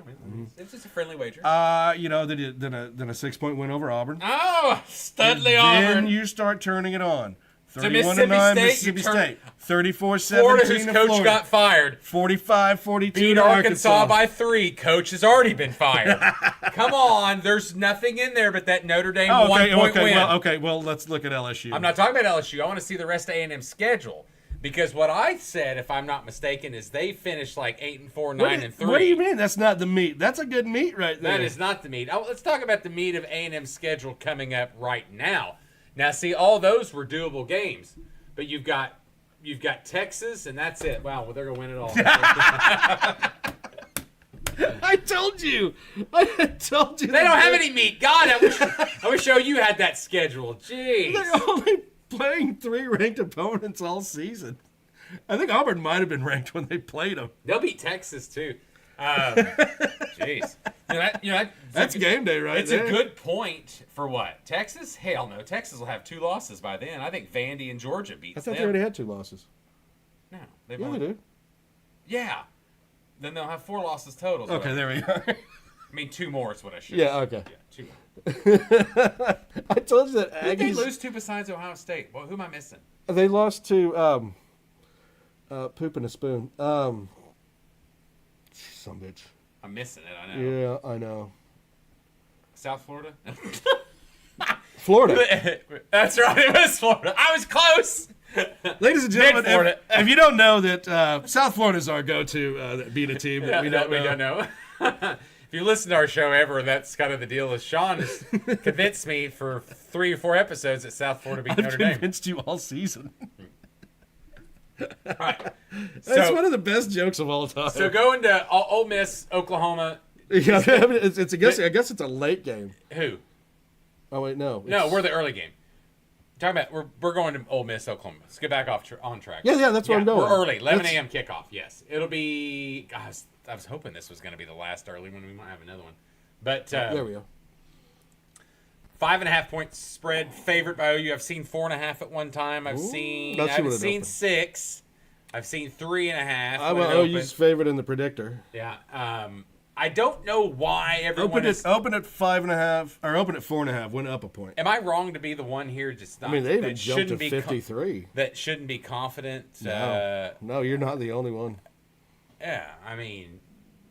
Speaker 2: it's just a friendly wager.
Speaker 1: They did then a 6-point win over Auburn.
Speaker 2: Oh, Studley
Speaker 1: Auburn.
Speaker 2: Auburn.
Speaker 1: Then you start turning it on.
Speaker 2: To
Speaker 1: 31-9 Mississippi State. 34-17
Speaker 2: Florida, whose coach
Speaker 1: Florida.
Speaker 2: got fired.
Speaker 1: 45-42
Speaker 2: Beat
Speaker 1: to
Speaker 2: Arkansas by 3. Coach has already been fired. Come on, there's nothing in there but that Notre Dame 1-point win.
Speaker 1: Well, let's look at LSU.
Speaker 2: I'm not talking about LSU. I want to see the rest of A&M's schedule. Because what I said, if I'm not mistaken, is they finished like 8-4, 9-3.
Speaker 1: What do you mean? That's not the meat. That's a good meat right there.
Speaker 2: That is not the meat. Let's talk about the meat of A&M's schedule coming up right now. Now, see, all those were doable games, but you've got Texas, and that's it. Wow, well, they're gonna win it all.
Speaker 1: I told you. They
Speaker 2: don't have any meat. God, I wish you had that schedule. Jeez.
Speaker 1: They're only playing 3 ranked opponents all season. I think Auburn might have been ranked when they played them.
Speaker 2: They'll beat Texas too. Jeez.
Speaker 1: That's game day, right?
Speaker 2: It's a good point for what? Texas? Hell no. Texas will have 2 losses by then. I think Vandy and Georgia beats them.
Speaker 1: I thought they already had 2 losses.
Speaker 2: No.
Speaker 1: They do.
Speaker 2: Yeah. Then they'll have 4 losses total. So
Speaker 1: okay, there we are.
Speaker 2: I mean, 2 more is what I should
Speaker 1: Yeah, okay.
Speaker 2: Yeah, 2 more.
Speaker 1: I told you that Aggies...
Speaker 2: Who did they lose to besides Ohio State? Well, who am I missing?
Speaker 1: They lost to Poop in a Spoon. Some bitch.
Speaker 2: I'm missing it, I know.
Speaker 1: Yeah, I know.
Speaker 2: South Florida?
Speaker 1: Florida.
Speaker 2: That's right, it was Florida. I was close.
Speaker 1: Ladies and gentlemen, if you don't know that South Florida is our go-to beat a team that we don't know.
Speaker 2: If you listen to our show ever, that's kind of the deal. Is Sean has convinced me for 3 or 4 episodes that South Florida beat Notre Dame.
Speaker 1: I've convinced you all season.
Speaker 2: All right.
Speaker 1: That's one of the best jokes of all time.
Speaker 2: So going to Ole Miss, Oklahoma.
Speaker 1: Yeah, I guess it's a late game.
Speaker 2: Who?
Speaker 1: Oh wait, no.
Speaker 2: No, we're the early game. Talking about we're going to Ole Miss, Oklahoma. Let's get back on track.
Speaker 1: Yeah, that's where I'm going.
Speaker 2: We're early, 11 a.m. kickoff. Yes, it'll be. Gosh, I was hoping this was going to be the last early one. We might have another one, but
Speaker 1: there we go.
Speaker 2: 5.5 point spread favored by OU. I've seen 4.5 at one time. I've seen 6. I've seen 3.5.
Speaker 1: I'm OU's favorite in the predictor.
Speaker 2: Yeah. I don't know why everyone
Speaker 1: open at 5.5 or open at 4.5. Went up a point.
Speaker 2: Am I wrong to be the one here? Just not,
Speaker 1: I mean, they even jumped to 53.
Speaker 2: That shouldn't be confident.
Speaker 1: No, you're not the only one.
Speaker 2: Yeah, I mean,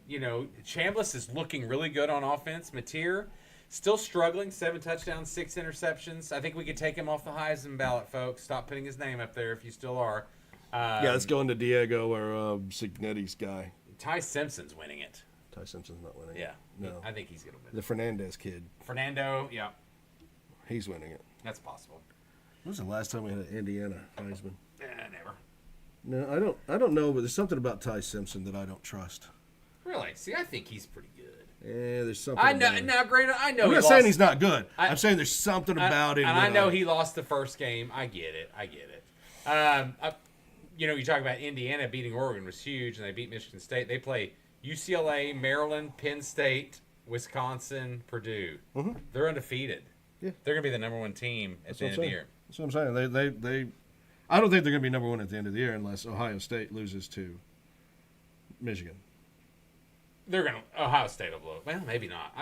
Speaker 2: Chambliss is looking really good on offense. Mateer still struggling. 7 touchdowns, 6 interceptions. I think we could take him off the Heisman ballot, folks. Stop putting his name up there if you still are.
Speaker 1: Let's go into Diego or Signetti's guy.
Speaker 2: Ty Simpson's winning it.
Speaker 1: Ty Simpson's not winning.
Speaker 2: Yeah,
Speaker 1: no.
Speaker 2: I think he's gonna win.
Speaker 1: The Fernandez kid.
Speaker 2: Fernando, yeah,
Speaker 1: he's winning it.
Speaker 2: That's possible.
Speaker 1: When was the last time we had an Indiana Heisman?
Speaker 2: Never.
Speaker 1: No, I don't know, but there's something about Ty Simpson that I don't trust.
Speaker 2: Really? See, I think he's pretty good.
Speaker 1: Yeah, there's something.
Speaker 2: I know. Now, granted, I know.
Speaker 1: I'm not saying he's not good. I'm saying there's something about him.
Speaker 2: And I know he lost the first game. I get it. You talk about Indiana beating Oregon was huge, and they beat Michigan State. They play UCLA, Maryland, Penn State, Wisconsin, Purdue.
Speaker 1: Mm-hmm.
Speaker 2: They're undefeated
Speaker 1: Yeah.
Speaker 2: They're going to be the number one team at the end of the year.
Speaker 1: That's what I'm saying. They I don't think they're going to be number one at the end of the year unless Ohio State loses to Michigan.
Speaker 2: They're going to – Ohio State will blow it. Well, maybe not.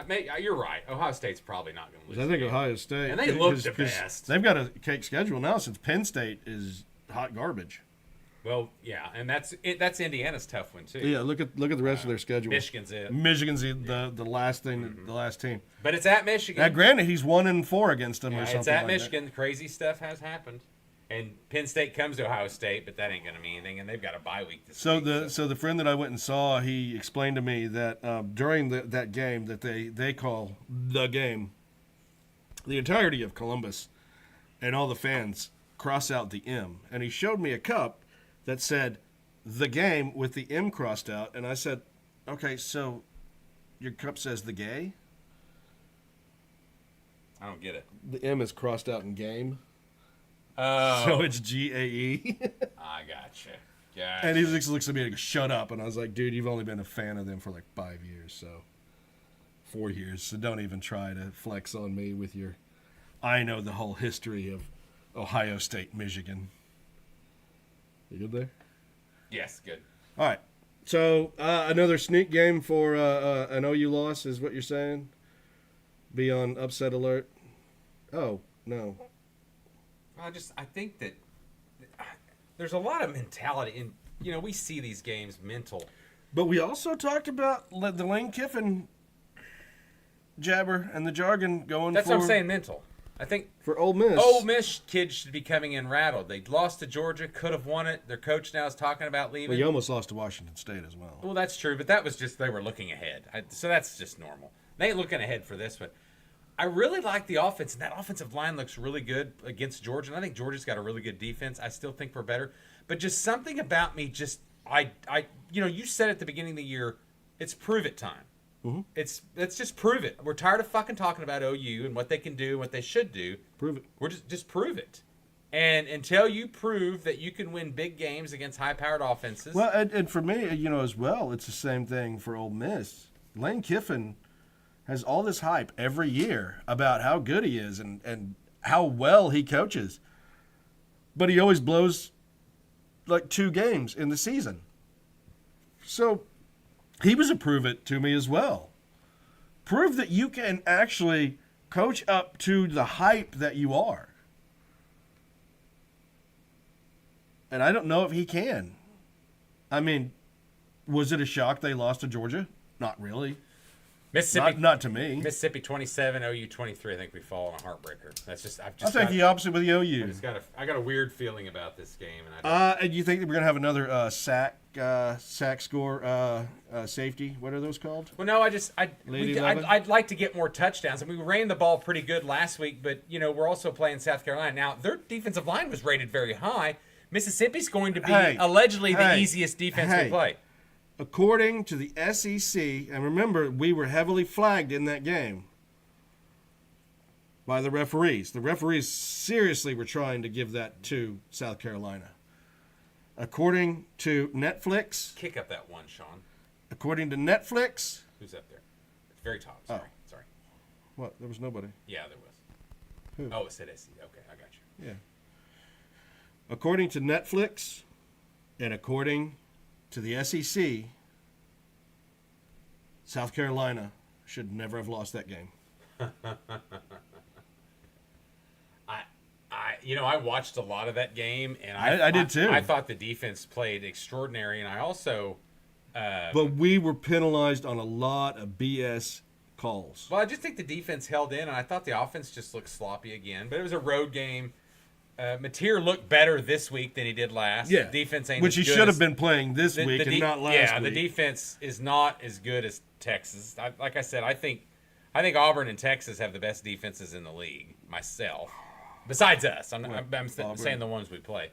Speaker 2: You're right. Ohio State's probably not going to lose.
Speaker 1: I think Ohio State –
Speaker 2: and they look the best.
Speaker 1: They've got a cake schedule now since Penn State is hot garbage.
Speaker 2: Well, yeah, and that's Indiana's tough one, too.
Speaker 1: Yeah, look at the rest of their schedule.
Speaker 2: Michigan's it.
Speaker 1: Michigan's the last thing, the last team.
Speaker 2: But it's at Michigan.
Speaker 1: Now, granted, he's 1-4 against them or something.
Speaker 2: It's at
Speaker 1: like
Speaker 2: Michigan.
Speaker 1: That.
Speaker 2: Crazy stuff has happened. And Penn State comes to Ohio State, but that ain't going to mean anything. And they've got a bye week this week.
Speaker 1: So the friend that I went and saw, he explained to me that during that game that they call the game, the entirety of Columbus and all the fans cross out the M. And he showed me a cup that said the game with the M crossed out. And I said, okay, so your cup says the gay?
Speaker 2: I don't get it.
Speaker 1: The M is crossed out in game.
Speaker 2: Oh.
Speaker 1: So it's GAE.
Speaker 2: I gotcha.
Speaker 1: And he just looks at me and goes, shut up. And I was like, dude, you've only been a fan of them for like 5 years, so 4 years. So don't even try to flex on me with your, I know the whole history of Ohio State, Michigan. You good there?
Speaker 2: Yes, good.
Speaker 1: All right. So another sneak game for an OU loss is what you're saying? Be on upset alert? Oh, no.
Speaker 2: I think that there's a lot of mentality in, we see these games mental.
Speaker 1: But we also talked about the Lane Kiffin jabber and the jargon going
Speaker 2: That's
Speaker 1: for...
Speaker 2: what I'm saying, mental. I think
Speaker 1: for Ole Miss.
Speaker 2: Ole Miss kids should be coming in rattled. They lost to Georgia, could have won it. Their coach now is talking about leaving.
Speaker 1: Well, you almost lost to Washington State as well.
Speaker 2: Well, that's true, but that was just they were looking ahead. So that's just normal. They ain't looking ahead for this one. I really like the offense, and that offensive line looks really good against Georgia. And I think Georgia's got a really good defense. I still think we're better. But just something about me you said at the beginning of the year, it's prove it time.
Speaker 1: Mm-hmm.
Speaker 2: Let's just prove it. We're tired of fucking talking about OU and what they can do and what they should do.
Speaker 1: Prove it.
Speaker 2: We're just prove it. And until you prove that you can win big games against high-powered offenses.
Speaker 1: Well, and for me, as well, it's the same thing for Ole Miss. Lane Kiffin has all this hype every year about how good he is and how well he coaches. But he always blows like 2 games in the season. So he was a prove it to me as well. Prove that you can actually coach up to the hype that you are. And I don't know if he can. I mean, was it a shock they lost to Georgia? Not really.
Speaker 2: Mississippi,
Speaker 1: not to me.
Speaker 2: Mississippi 27, OU 23. I think we fall on a heartbreaker.
Speaker 1: I'll take the opposite with the OU.
Speaker 2: I got a weird feeling about this game,
Speaker 1: and you think that we're gonna have another sack score safety? What are those called?
Speaker 2: Well, no, I'd like to get more touchdowns. I mean, we ran the ball pretty good last week, but we're also playing South Carolina now. Their defensive line was rated very high. Mississippi's going to be allegedly the easiest defense we play.
Speaker 1: According to the SEC, and remember, we were heavily flagged in that game by the referees. The referees seriously were trying to give that to South Carolina. According to Netflix...
Speaker 2: Kick up that one, Sean.
Speaker 1: According to Netflix...
Speaker 2: Who's up there? It's very top. Sorry.
Speaker 1: What? There was nobody.
Speaker 2: Yeah, there was.
Speaker 1: Who?
Speaker 2: Oh, it said SEC. Okay, I got you.
Speaker 1: Yeah. According to Netflix and according to the SEC, South Carolina should never have lost that game.
Speaker 2: I watched a lot of that game, and
Speaker 1: I did too.
Speaker 2: I thought the defense played extraordinary, and I also.
Speaker 1: But we were penalized on a lot of BS calls.
Speaker 2: Well, I just think the defense held in, and I thought the offense just looked sloppy again. But it was a road game. Mateer looked better this week than he did last.
Speaker 1: Yeah,
Speaker 2: the defense ain't
Speaker 1: which
Speaker 2: as
Speaker 1: he
Speaker 2: good
Speaker 1: should have been playing this week and not last week.
Speaker 2: Yeah, the defense is not as good as Texas. Like I said, I think Auburn and Texas have the best defenses in the league. Myself, besides us, I'm saying the ones we play.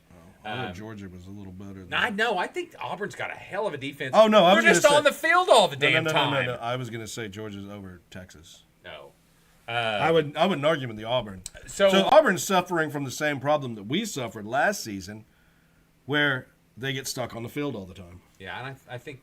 Speaker 1: Georgia was a little better.
Speaker 2: I know. I think Auburn's got a hell of a defense.
Speaker 1: Oh no,
Speaker 2: we're just on the field all the damn time.
Speaker 1: No. I was going to say Georgia's over Texas.
Speaker 2: No.
Speaker 1: I wouldn't argue with the Auburn. So Auburn's suffering from the same problem that we suffered last season, where they get stuck on the field all the time.
Speaker 2: Yeah, and I think.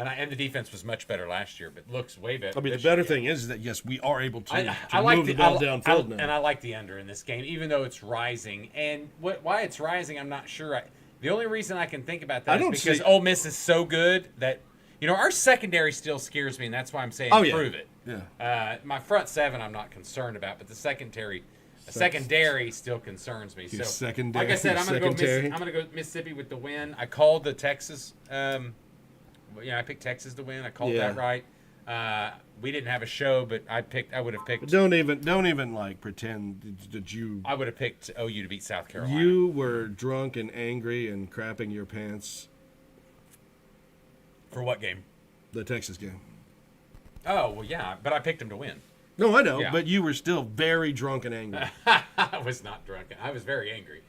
Speaker 2: And the defense was much better last year, but looks way better.
Speaker 1: I mean, the better thing is that, yes, we are able to
Speaker 2: like
Speaker 1: move the ball downfield now.
Speaker 2: And I like the under in this game, even though it's rising. And why it's rising, I'm not sure. The only reason I can think about that is because Ole Miss is so good that, our secondary still scares me, and that's why I'm saying prove it.
Speaker 1: Yeah.
Speaker 2: My front seven I'm not concerned about, but the secondary still concerns me. So,
Speaker 1: secondary,
Speaker 2: like I said, I'm going to go Mississippi with the win. I called the Texas. I picked Texas to win. I called that right. We didn't have a show, but I would have picked.
Speaker 1: Don't even like pretend that you.
Speaker 2: I would have picked OU to beat South Carolina.
Speaker 1: You were drunk and angry and crapping your pants.
Speaker 2: For what game?
Speaker 1: The Texas game.
Speaker 2: Oh well, yeah, but I picked them to win.
Speaker 1: No, I know, but you were still very drunk and angry.
Speaker 2: I was not drunk. I was very angry.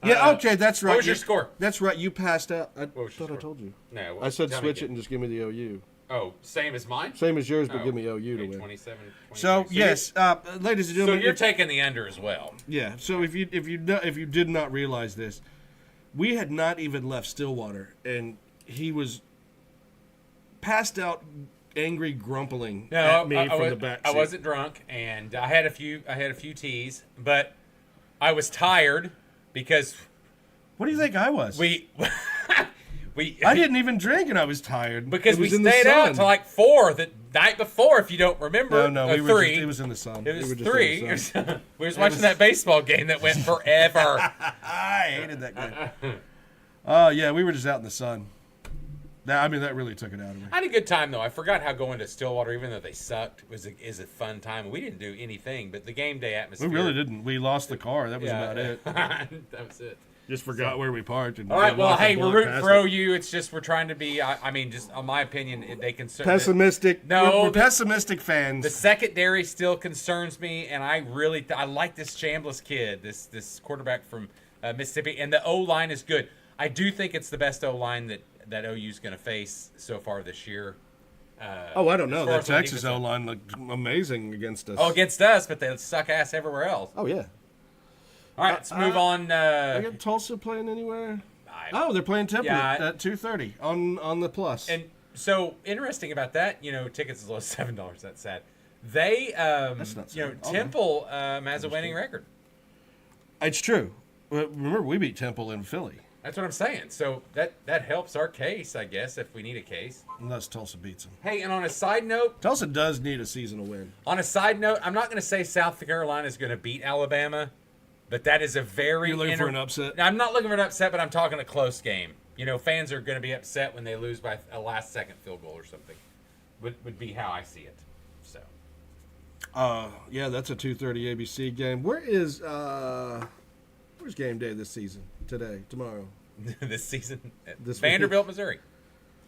Speaker 1: Yeah, okay, that's right.
Speaker 2: What was your score?
Speaker 1: That's right. You passed out. I thought
Speaker 2: score?
Speaker 1: I told you.
Speaker 2: No,
Speaker 1: I said switch it and just give me the OU.
Speaker 2: Oh, same as mine?
Speaker 1: Same as yours, but give me OU to win.
Speaker 2: 27,
Speaker 1: so yes, ladies and gentlemen.
Speaker 2: So you're taking the under as well.
Speaker 1: Yeah. So if you did not realize this, we had not even left Stillwater, and he was passed out, angry, grumbling at me from the back seat.
Speaker 2: I wasn't drunk, and I had a few teas, but I was tired because.
Speaker 1: What do you think I was?
Speaker 2: I
Speaker 1: didn't even drink, and I was tired
Speaker 2: because we stayed out till like 4 the night before. If you don't remember,
Speaker 1: no, it was in the sun.
Speaker 2: It was 3. We was watching that baseball game that went forever.
Speaker 1: I hated that game. Yeah, we were just out in the sun. That really took it out of me.
Speaker 2: I had a good time though. I forgot how going to Stillwater, even though they sucked, is a fun time. We didn't do anything, but the game day atmosphere.
Speaker 1: We really didn't. We lost the car. That was about it.
Speaker 2: That was it.
Speaker 1: Just forgot where we parked. And
Speaker 2: all right, well, hey, we're rooting for OU. It's just we're trying to be. Just on my opinion, they concern
Speaker 1: pessimistic. We're pessimistic fans.
Speaker 2: The secondary still concerns me, and I really I like this Chambliss kid, this quarterback from Mississippi, and the O line is good. I do think it's the best O line that OU's going to face so far this year.
Speaker 1: I don't know. That Texas O line looked amazing against us.
Speaker 2: Oh, against us, but they suck ass everywhere else.
Speaker 1: Oh yeah.
Speaker 2: All right, let's move on.
Speaker 1: I got Tulsa playing anywhere? They're playing Temple at 2:30 on the plus.
Speaker 2: And so interesting about that, tickets as low as $7. That's sad. They,
Speaker 1: That's not sad.
Speaker 2: Temple has a winning record.
Speaker 1: It's true. Remember, we beat Temple in Philly.
Speaker 2: That's what I'm saying. So that helps our case, I guess, if we need a case.
Speaker 1: Unless Tulsa beats them.
Speaker 2: Hey, and on a side note,
Speaker 1: Tulsa does need a seasonal win.
Speaker 2: On a side note, I'm not going to say South Carolina is going to beat Alabama. But that is a very.
Speaker 1: You're looking for an upset?
Speaker 2: I'm not looking for an upset, but I'm talking a close game. Fans are going to be upset when they lose by a last-second field goal or something. Would be how I see it. So.
Speaker 1: Yeah, that's a 2:30 ABC game. Where's game day this season? Today, tomorrow.
Speaker 2: This season,
Speaker 1: this
Speaker 2: Vanderbilt, Missouri.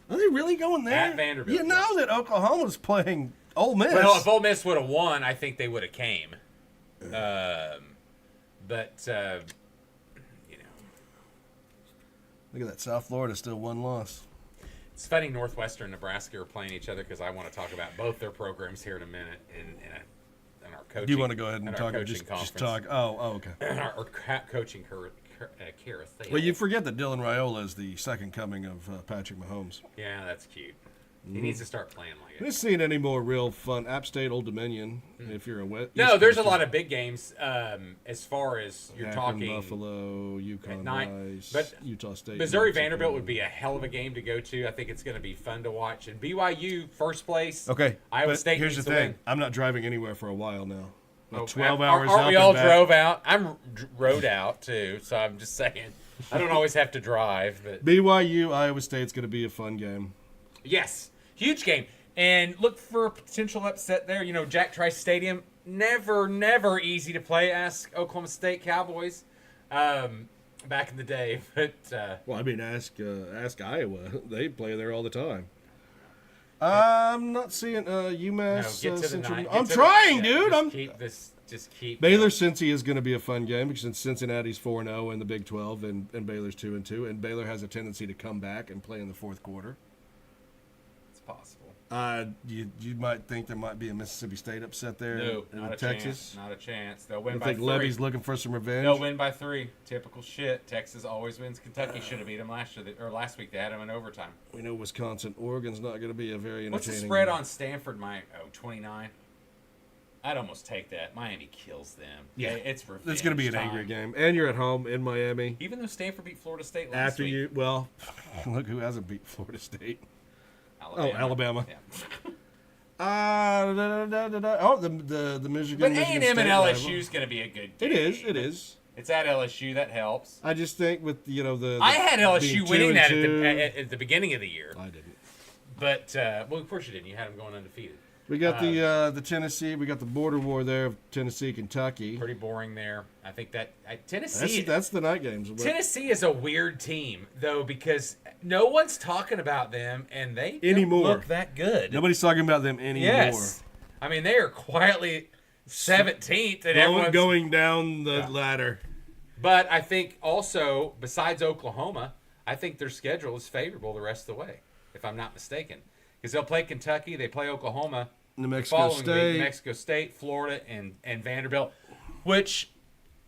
Speaker 1: Are they really going there?
Speaker 2: At Vanderbilt.
Speaker 1: You know that Oklahoma's playing Ole Miss.
Speaker 2: Well, if Ole Miss would have won, I think they would have came. But,
Speaker 1: Look at that. South Florida still one loss.
Speaker 2: It's funny Northwestern and Nebraska are playing each other because I want to talk about both their programs here in a minute in our coaching.
Speaker 1: Do you want to go ahead and talk? Just talk. Oh, okay.
Speaker 2: our coaching carousel.
Speaker 1: Well, you forget that Dylan Raiola is the second coming of Patrick Mahomes.
Speaker 2: Yeah, that's cute. He needs to start playing like it.
Speaker 1: Haven't seen any more real fun. App State, Old Dominion. If you're a wet.
Speaker 2: No, there's a lot of big games. As far as you're talking,
Speaker 1: Buffalo, UConn, Rice,
Speaker 2: but
Speaker 1: Utah State,
Speaker 2: Missouri Vanderbilt would be a hell of a game to go to. I think it's going to be fun to watch. And BYU first place.
Speaker 1: Okay,
Speaker 2: Iowa State.
Speaker 1: Here's the thing:
Speaker 2: win.
Speaker 1: I'm not driving anywhere for a while now.
Speaker 2: Well,
Speaker 1: 12 hours.
Speaker 2: Aren't we all drove out? I'm rode out too, so I'm just saying. I don't always have to drive, but
Speaker 1: BYU Iowa State's going to be a fun game.
Speaker 2: Yes. Huge game. And look for a potential upset there. Jack Trice Stadium, never easy to play. Ask Oklahoma State Cowboys back in the day. But
Speaker 1: ask Iowa. They play there all the time. I'm not seeing UMass.
Speaker 2: No, get to the nine.
Speaker 1: I'm trying, dude.
Speaker 2: Just keep.
Speaker 1: Baylor Cincy is going to be a fun game because Cincinnati's 4-0 in the Big 12 and Baylor's 2-2, and Baylor has a tendency to come back and play in the fourth quarter.
Speaker 2: Possible.
Speaker 1: You might think there might be a Mississippi State upset there.
Speaker 2: No,
Speaker 1: in
Speaker 2: not a
Speaker 1: Texas.
Speaker 2: chance. Not a chance. They'll win
Speaker 1: I
Speaker 2: by
Speaker 1: think
Speaker 2: 3.
Speaker 1: Levy's looking for some revenge.
Speaker 2: They'll win by 3. Typical shit. Texas always wins. Kentucky should have beat them last year, or last week. They had them in overtime.
Speaker 1: We know Wisconsin. Oregon's not going to be a very entertaining.
Speaker 2: What's the spread on Stanford? 29. I'd almost take that. Miami kills them.
Speaker 1: Yeah,
Speaker 2: it's revenge.
Speaker 1: It's going to be an angry game, and you're at home in Miami.
Speaker 2: Even though Stanford beat Florida State last
Speaker 1: After
Speaker 2: week.
Speaker 1: look who hasn't beat Florida State.
Speaker 2: Alabama.
Speaker 1: Yeah. The Michigan.
Speaker 2: But
Speaker 1: Michigan
Speaker 2: A&M and
Speaker 1: State
Speaker 2: LSU is going to be a good game.
Speaker 1: It is.
Speaker 2: It's at LSU. That helps.
Speaker 1: I just think with the
Speaker 2: I had LSU winning that
Speaker 1: 2-2.
Speaker 2: at the beginning of the year.
Speaker 1: I didn't.
Speaker 2: But well, of course you didn't. You had them going undefeated.
Speaker 1: We got the Tennessee. We got the border war there of Tennessee, Kentucky.
Speaker 2: Pretty boring there. I think that Tennessee.
Speaker 1: That's the night games.
Speaker 2: Tennessee is a weird team though because no one's talking about them and they
Speaker 1: anymore.
Speaker 2: Don't look that good.
Speaker 1: Nobody's talking about them anymore.
Speaker 2: Yes, I mean they are quietly 17th and everyone's
Speaker 1: going down the ladder.
Speaker 2: But I think also besides Oklahoma, I think their schedule is favorable the rest of the way, if I'm not mistaken. Because they'll play Kentucky, they play Oklahoma,
Speaker 1: New Mexico State,
Speaker 2: New Mexico State, Florida, and Vanderbilt. Which,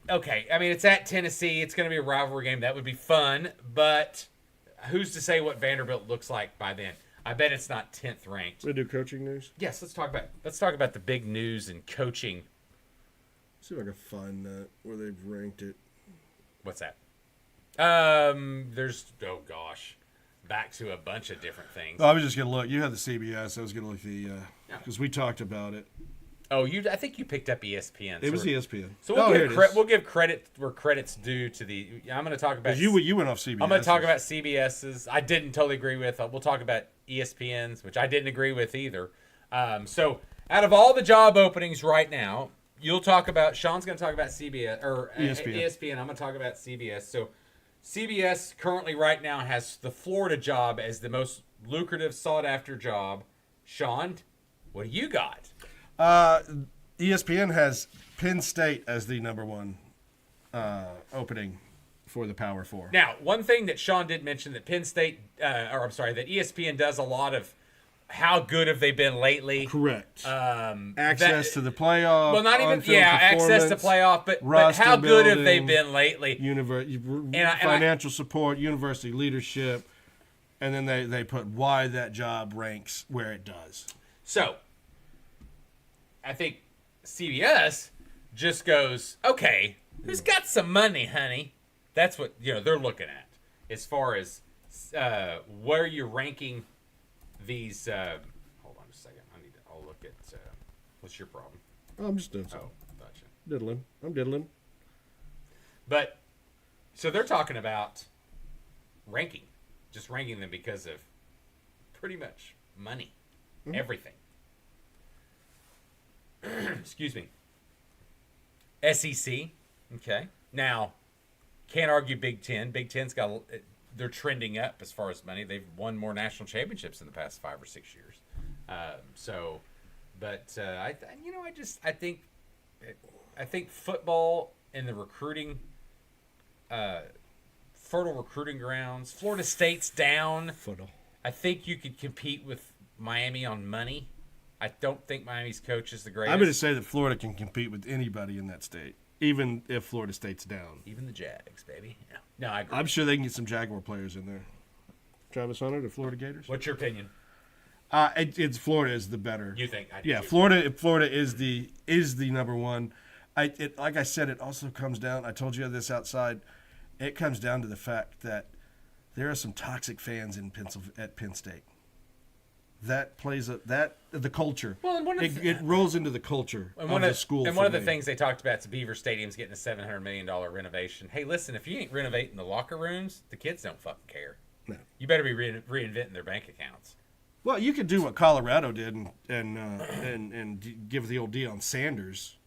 Speaker 2: okay, I mean it's at Tennessee. It's going to be a rivalry game. That would be fun. But who's to say what Vanderbilt looks like by then? I bet it's not 10th ranked.
Speaker 1: We do coaching news.
Speaker 2: Yes, let's talk about the big news in coaching.
Speaker 1: See if I can find that where they've ranked it.
Speaker 2: What's that? There's back to a bunch of different things.
Speaker 1: I was just gonna look. You had the CBS. I was gonna look because we talked about it.
Speaker 2: Oh, I think you picked up ESPN.
Speaker 1: It was ESPN.
Speaker 2: So we'll give credit where credit's due to the. I'm going to talk about.
Speaker 1: You went off CBS.
Speaker 2: I'm going to talk about CBS's. I didn't totally agree with. We'll talk about ESPN's, which I didn't agree with either. So out of all the job openings right now, Sean's going to talk about CBS or ESPN. I'm going to talk about CBS. So CBS currently right now has the Florida job as the most lucrative, sought-after job. Sean, what do you got?
Speaker 1: ESPN has Penn State as the number one opening for the Power Four.
Speaker 2: Now, one thing that Sean did mention that that ESPN does a lot of how good have they been lately?
Speaker 1: Correct. Access to the playoff.
Speaker 2: Well, not even access to playoff, but how good have they been lately?
Speaker 1: Financial support, university leadership, and then they put why that job ranks where it does.
Speaker 2: So, I think CBS just goes, okay, who's got some money, honey? That's what they're looking at as far as where you're ranking these. Hold on a second. I'll look at what's your problem?
Speaker 1: Oh, I'm just doing something.
Speaker 2: Oh, gotcha.
Speaker 1: Diddling. I'm diddling.
Speaker 2: But so they're talking about ranking them because of pretty much money, everything. Excuse me. SEC, okay. Now, can't argue Big Ten. Big Ten's they're trending up as far as money. They've won more national championships in the past 5 or 6 years. I think football and the recruiting, fertile recruiting grounds. Florida State's down.
Speaker 1: Fertile.
Speaker 2: I think you could compete with Miami on money. I don't think Miami's coach is the greatest.
Speaker 1: I'm going to say that Florida can compete with anybody in that state, even if Florida State's down.
Speaker 2: Even the Jags, baby. No, I agree.
Speaker 1: I'm sure they can get some Jaguar players in there. Travis Hunter, the Florida Gators.
Speaker 2: What's your opinion?
Speaker 1: It's Florida is the better.
Speaker 2: You think? I do
Speaker 1: yeah,
Speaker 2: too.
Speaker 1: Florida is the number one. Like I said, it also comes down. I told you this outside. It comes down to the fact that there are some toxic fans at Penn State. That plays the culture. Well, and it rolls into the culture of the school.
Speaker 2: And one of the things they talked about is Beaver Stadium's getting a $700 million renovation. Hey, listen, if you ain't renovating the locker rooms, the kids don't fucking care.
Speaker 1: No.
Speaker 2: You better be reinventing their bank accounts.
Speaker 1: Well, you could do what Colorado did and give the old Deion Sanders,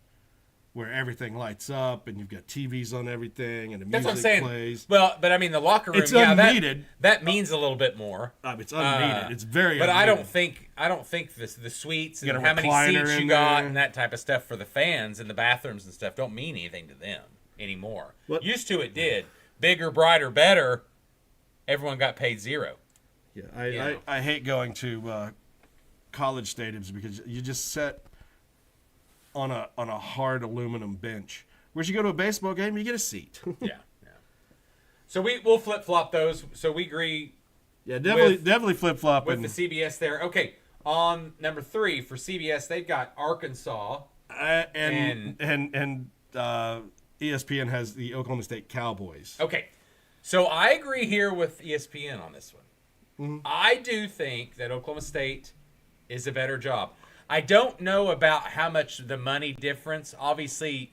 Speaker 1: where everything lights up and you've got TVs on everything and the music plays.
Speaker 2: Well, but I mean the locker room.
Speaker 1: It's unneeded.
Speaker 2: That means a little bit more.
Speaker 1: It's unneeded. It's very.
Speaker 2: But
Speaker 1: unneeded.
Speaker 2: I don't think the suites and
Speaker 1: how
Speaker 2: many seats you got and that type of stuff for the fans and the bathrooms and stuff don't mean anything to them anymore. Used to it did. Bigger, brighter, better. Everyone got paid zero.
Speaker 1: Yeah, I hate going to college stadiums because you just sit on a hard aluminum bench. Whereas you go to a baseball game, you get a seat.
Speaker 2: Yeah. So we'll flip flop those. So we agree.
Speaker 1: Yeah, definitely flip flop
Speaker 2: with the CBS there. Okay, on number 3 for CBS, they've got Arkansas
Speaker 1: and ESPN has the Oklahoma State Cowboys.
Speaker 2: Okay, so I agree here with ESPN on this one. Mm-hmm. I do think that Oklahoma State is a better job. I don't know about how much the money difference. Obviously,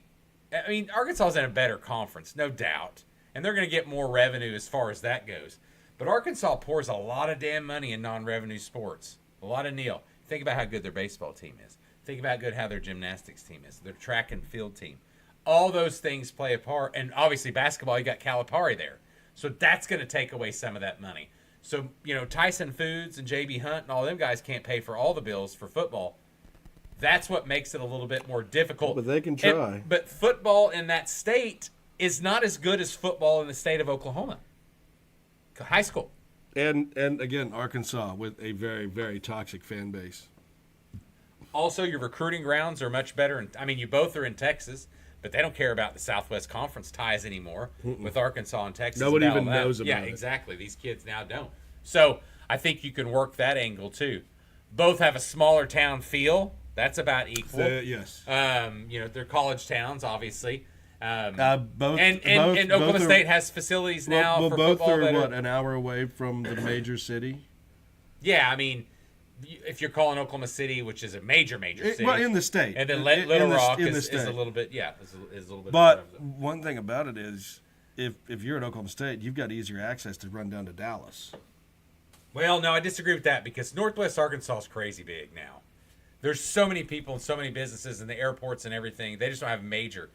Speaker 2: I mean, Arkansas's in a better conference, no doubt. And they're going to get more revenue as far as that goes. But Arkansas pours a lot of damn money in non-revenue sports. A lot of Neil. Think about how good their baseball team is. Think about how their gymnastics team is. Their track and field team. All those things play a part. And obviously basketball, you got Calipari there. So that's going to take away some of that money. So, Tyson Foods and J.B. Hunt and all them guys can't pay for all the bills for football. That's what makes it a little bit more difficult.
Speaker 1: But they can try.
Speaker 2: But football in that state is not as good as football in the state of Oklahoma. High school.
Speaker 1: And again, Arkansas with a very, very toxic fan base.
Speaker 2: Also, your recruiting grounds are much better. You both are in Texas, but they don't care about the Southwest Conference ties anymore with Arkansas and Texas.
Speaker 1: Nobody even knows about it.
Speaker 2: Yeah, exactly. These kids now don't. So I think you can work that angle too. Both have a smaller town feel. That's about equal.
Speaker 1: Yes.
Speaker 2: They're college towns, obviously.
Speaker 1: Both
Speaker 2: Oklahoma State has facilities now for
Speaker 1: both
Speaker 2: football.
Speaker 1: Both are an hour away from the major city?
Speaker 2: Yeah, if you're calling Oklahoma City, which is a major city.
Speaker 1: Well, in the state.
Speaker 2: And then Little Rock is a little bit, is a little bit.
Speaker 1: But one thing about it is, if you're at Oklahoma State, you've got easier access to run down to Dallas.
Speaker 2: Well, no, I disagree with that because Northwest Arkansas is crazy big now. There's so many people and so many businesses and the airports and everything. They just don't have major.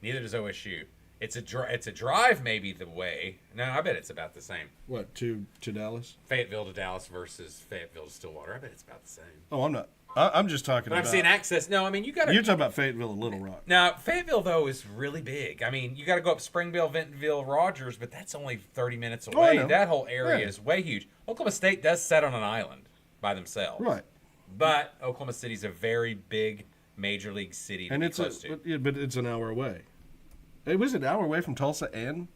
Speaker 2: Neither does OSU. It's a drive maybe the way. No, I bet it's about the same.
Speaker 1: What, to Dallas?
Speaker 2: Fayetteville to Dallas versus Fayetteville to Stillwater. I bet it's about the same.
Speaker 1: Oh, I'm not. I'm just talking about.
Speaker 2: I'm saying access. No, you got to.
Speaker 1: You're talking about Fayetteville and Little Rock.
Speaker 2: Now, Fayetteville, though, is really big. You got to go up Springville, Bentonville, Rogers, but that's only 30 minutes away. That whole area is way huge. Oklahoma State does set on an island by themselves.
Speaker 1: Right.
Speaker 2: But Oklahoma City's a very big major league city to be close to.
Speaker 1: But it's an hour away. It was an hour away from Tulsa and?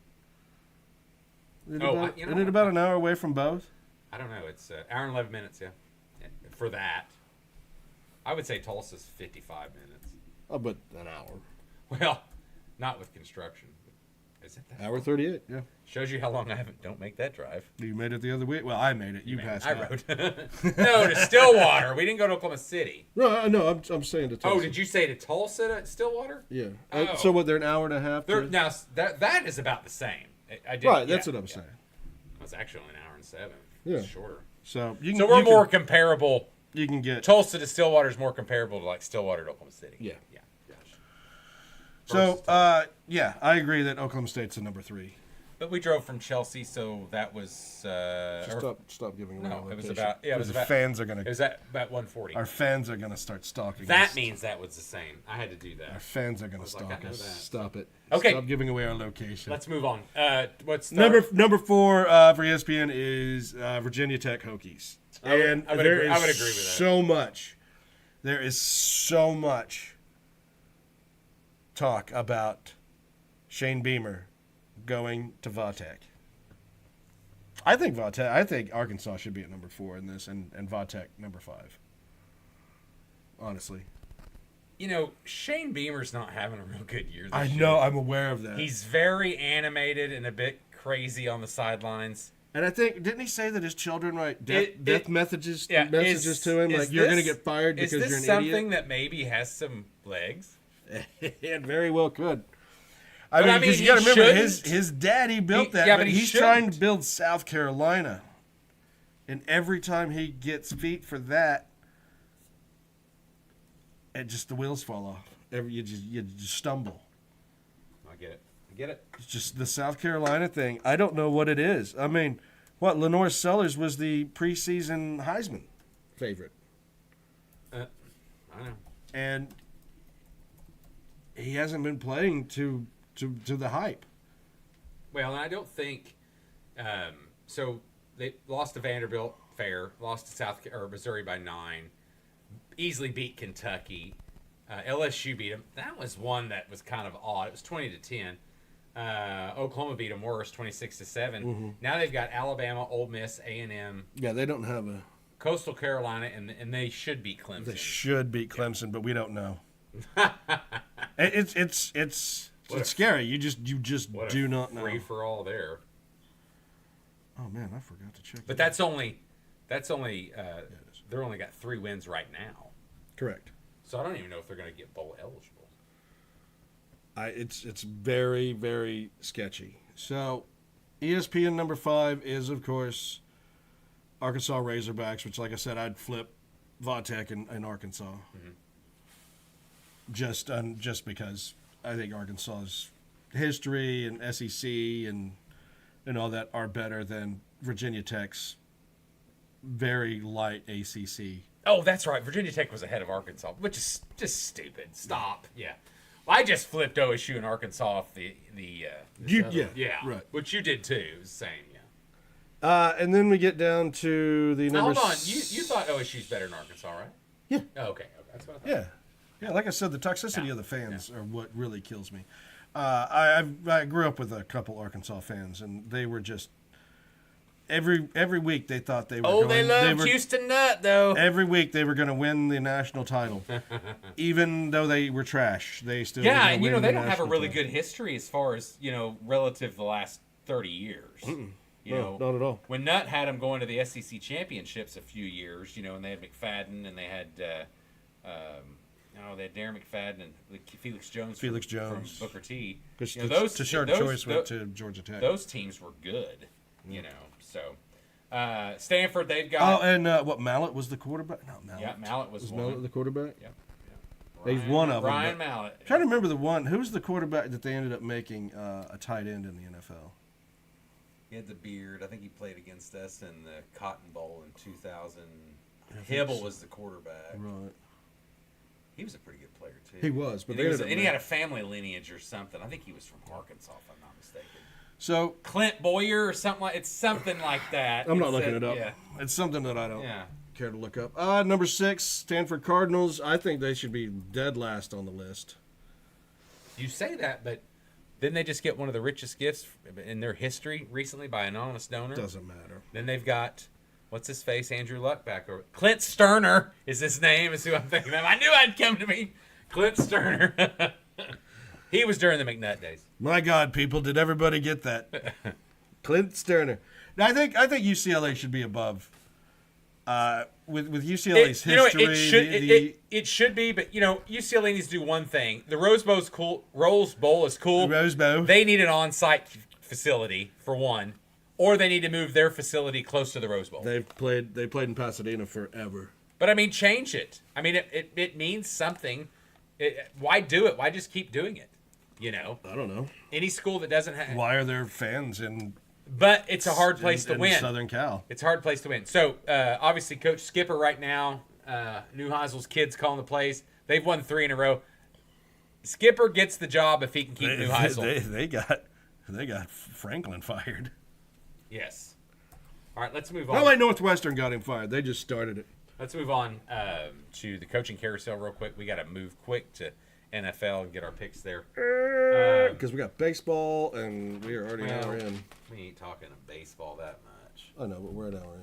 Speaker 1: Isn't it about an hour away from both?
Speaker 2: I don't know. It's an hour and 11 minutes, yeah. For that. I would say Tulsa's 55 minutes.
Speaker 1: Oh, but an hour.
Speaker 2: Well, not with construction. Is it that?
Speaker 1: Hour 38, yeah.
Speaker 2: Shows you how long don't make that drive.
Speaker 1: You made it the other week? Well, I made it. You passed out.
Speaker 2: I rode. No, to Stillwater. We didn't go to Oklahoma City.
Speaker 1: No, I'm saying to Tulsa.
Speaker 2: Oh, did you say to Tulsa to Stillwater?
Speaker 1: Yeah. So what, they're an hour and a half?
Speaker 2: Now, that is about the same.
Speaker 1: That's what I'm saying.
Speaker 2: It's actually an hour and 7.
Speaker 1: Yeah.
Speaker 2: It's shorter.
Speaker 1: So
Speaker 2: we're more comparable.
Speaker 1: You can get
Speaker 2: Tulsa to Stillwater is more comparable to like Stillwater to Oklahoma City.
Speaker 1: Yeah.
Speaker 2: Yeah.
Speaker 1: So, I agree that Oklahoma State's a number 3.
Speaker 2: But we drove from Chelsea, so that was.
Speaker 1: Stop giving away.
Speaker 2: No,
Speaker 1: our
Speaker 2: it was
Speaker 1: location.
Speaker 2: about. Yeah, it was about.
Speaker 1: Fans are gonna.
Speaker 2: It was at about 140.
Speaker 1: Our fans are gonna start stalking.
Speaker 2: That
Speaker 1: us.
Speaker 2: means that was the same. I had to do that.
Speaker 1: Our fans are gonna stalk us. Stop it.
Speaker 2: Okay.
Speaker 1: Stop giving away our location.
Speaker 2: Let's move on. What's
Speaker 1: number 4 for ESPN is Virginia Tech Hokies.
Speaker 2: I would agree with that.
Speaker 1: There is so much talk about Shane Beamer going to Vatech. I think Arkansas should be at number 4 in this, and Vatech number 5. Honestly.
Speaker 2: Shane Beamer's not having a real good year this
Speaker 1: year. I
Speaker 2: year.
Speaker 1: know, I'm aware of that.
Speaker 2: He's very animated and a bit crazy on the sidelines.
Speaker 1: And I think, didn't he say that his children write death messages to him? Like, you're going to get fired because you're an idiot?
Speaker 2: Is this something that maybe has some legs?
Speaker 1: It very well could. I mean, because you got to remember, his daddy built that, but he's trying to build South Carolina. And every time he gets feet for that, the wheels fall off. You just stumble.
Speaker 2: I get it.
Speaker 1: It's just the South Carolina thing. I don't know what it is. I mean, Lenore Sellers was the preseason Heisman favorite.
Speaker 2: I know.
Speaker 1: And he hasn't been playing to the hype.
Speaker 2: Well, and I don't think so. They lost to Vanderbilt, fair. Lost to Missouri by 9. easily beat Kentucky. LSU beat them. That was one that was kind of odd. It was 20-10. Oklahoma beat them worse, 26-7.
Speaker 1: Mm-hmm.
Speaker 2: Now they've got Alabama, Ole Miss, A&M.
Speaker 1: Yeah, they don't have a.
Speaker 2: Coastal Carolina, and they should beat Clemson.
Speaker 1: They should beat Clemson, but we don't know. It's scary. You just do not know.
Speaker 2: Free for all there.
Speaker 1: Oh man, I forgot to check.
Speaker 2: But that's only they're only got 3 wins right now.
Speaker 1: Correct.
Speaker 2: So I don't even know if they're going to get bowl eligible.
Speaker 1: It's very, very sketchy. So, ESPN number 5 is, of course, Arkansas Razorbacks, which, like I said, I'd flip Vautech in Arkansas. Mm-hmm. Just because I think Arkansas's history and SEC and all that are better than Virginia Tech's very light ACC.
Speaker 2: Oh, that's right. Virginia Tech was ahead of Arkansas, which is just stupid. Stop. Yeah. Well, I just flipped OSU and Arkansas off the
Speaker 1: right.
Speaker 2: Which you did too. It was the same,
Speaker 1: and then we get down to the number.
Speaker 2: Hold on. You thought OSU's better than Arkansas, right?
Speaker 1: Yeah.
Speaker 2: Oh, okay. That's what I thought.
Speaker 1: Yeah. Like I said, the toxicity of the fans are what really kills me. I grew up with a couple Arkansas fans, and they were just every week they thought they were.
Speaker 2: Oh, they loved Houston Nutt though.
Speaker 1: Every week they were going to win the national title, even though they were trash. They still
Speaker 2: and they don't have a really good history as far as relative to the last 30 years.
Speaker 1: No, not at all.
Speaker 2: When Nutt had them going to the SEC championships a few years, and they had McFadden and they had they had Darren McFadden and Felix Jones from Booker T.
Speaker 1: Because Tashard Choice went to Georgia Tech.
Speaker 2: Those teams were good, So Stanford, they've got.
Speaker 1: Oh, and Mallett was the quarterback? No, Mallett.
Speaker 2: Yeah, Mallett was one.
Speaker 1: Mallett the quarterback?
Speaker 2: Yep.
Speaker 1: He's one of them.
Speaker 2: Ryan Mallett.
Speaker 1: I'm trying to remember the one. Who was the quarterback that they ended up making a tight end in the NFL?
Speaker 3: He had the beard. I think he played against us in the Cotton Bowl in 2000. Hibble was the quarterback.
Speaker 1: Right.
Speaker 3: He was a pretty good player, too.
Speaker 1: He was. But
Speaker 2: he had a family lineage or something. I think he was from Arkansas, if I'm not mistaken.
Speaker 1: So
Speaker 2: Clint Boyer or something it's something like that.
Speaker 1: I'm not looking it up.
Speaker 2: Yeah.
Speaker 1: It's something that I don't care to look up. Number 6, Stanford Cardinals. I think they should be dead last on the list.
Speaker 2: You say that, but didn't they just get one of the richest gifts in their history recently by an anonymous donor?
Speaker 1: Doesn't matter.
Speaker 2: Then they've got, what's his face, Andrew Luck back over. Clint Sterner is his name, is who I'm thinking of. I knew I'd come to me. Clint Sterner. He was during the McNutt days.
Speaker 1: My God, people, did everybody get that? Clint Sterner. Now, I think UCLA should be above. With UCLA's history,
Speaker 2: it should be, but UCLA needs to do one thing. The Rose Bowl is cool. Rose Bowl is cool.
Speaker 1: Rose Bowl.
Speaker 2: They need an on-site facility for one, or they need to move their facility close to the Rose Bowl.
Speaker 1: They played in Pasadena forever.
Speaker 2: But change it. It means something. Why do it? Why just keep doing it?
Speaker 1: I don't know.
Speaker 2: Any school that doesn't have.
Speaker 1: Why are there fans in?
Speaker 2: But it's a hard place to win.
Speaker 1: Southern Cal.
Speaker 2: It's a hard place to win. So, obviously, Coach Skipper right now, Neuheisel's kids calling the plays. They've won 3 in a row. Skipper gets the job if he can keep Neuheisel.
Speaker 1: They got Franklin fired.
Speaker 2: Yes. All right, let's move on.
Speaker 1: Not like Northwestern got him fired. They just started it.
Speaker 2: Let's move on to the coaching carousel real quick. We got to move quick to NFL and get our picks there.
Speaker 1: Because we got baseball, and we are already an hour in.
Speaker 3: We ain't talking baseball that much.
Speaker 1: I know, but we're an hour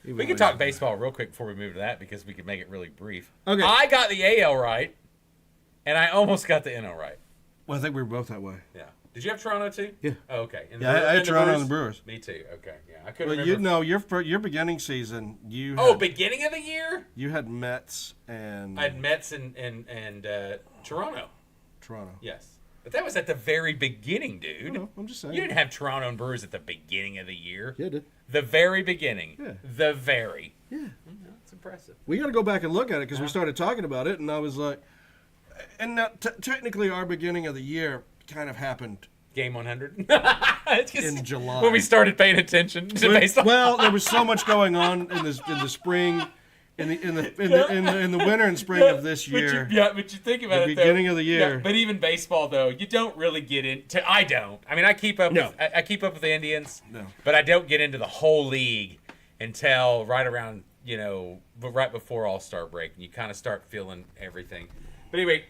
Speaker 1: in.
Speaker 2: We can talk baseball real quick before we move to that because we can make it really brief.
Speaker 1: Okay.
Speaker 2: I got the AL right, and I almost got the NL right.
Speaker 1: Well, I think we were both that way.
Speaker 2: Yeah. Did you have Toronto too?
Speaker 1: Yeah.
Speaker 2: Oh, okay.
Speaker 1: I had Toronto and the Brewers.
Speaker 2: Me too. Okay. Yeah, I couldn't remember.
Speaker 1: Your beginning season,
Speaker 2: beginning of the year?
Speaker 1: You had Mets and.
Speaker 2: I had Mets and Toronto.
Speaker 1: Toronto.
Speaker 2: Yes. But that was at the very beginning, dude.
Speaker 1: No, I'm just saying.
Speaker 2: You didn't have Toronto and Brewers at the beginning of the year.
Speaker 1: Yeah, I did.
Speaker 2: The very beginning.
Speaker 1: Yeah.
Speaker 2: The very.
Speaker 1: Yeah.
Speaker 2: That's impressive.
Speaker 1: We got to go back and look at it because we started talking about it, and I was like, and now technically our beginning of the year kind of happened.
Speaker 2: Game 100
Speaker 1: in July
Speaker 2: when we started paying attention to baseball.
Speaker 1: Well, there was so much going on in the spring, in the winter and spring of this year.
Speaker 2: But you think about
Speaker 1: the beginning of the year.
Speaker 2: Yeah, but even baseball though, you don't really get into. I don't. I keep up.
Speaker 1: No.
Speaker 2: I keep up with the Indians.
Speaker 1: No.
Speaker 2: But I don't get into the whole league until right around but right before All-Star break, and you kind of start feeling everything. But anyway,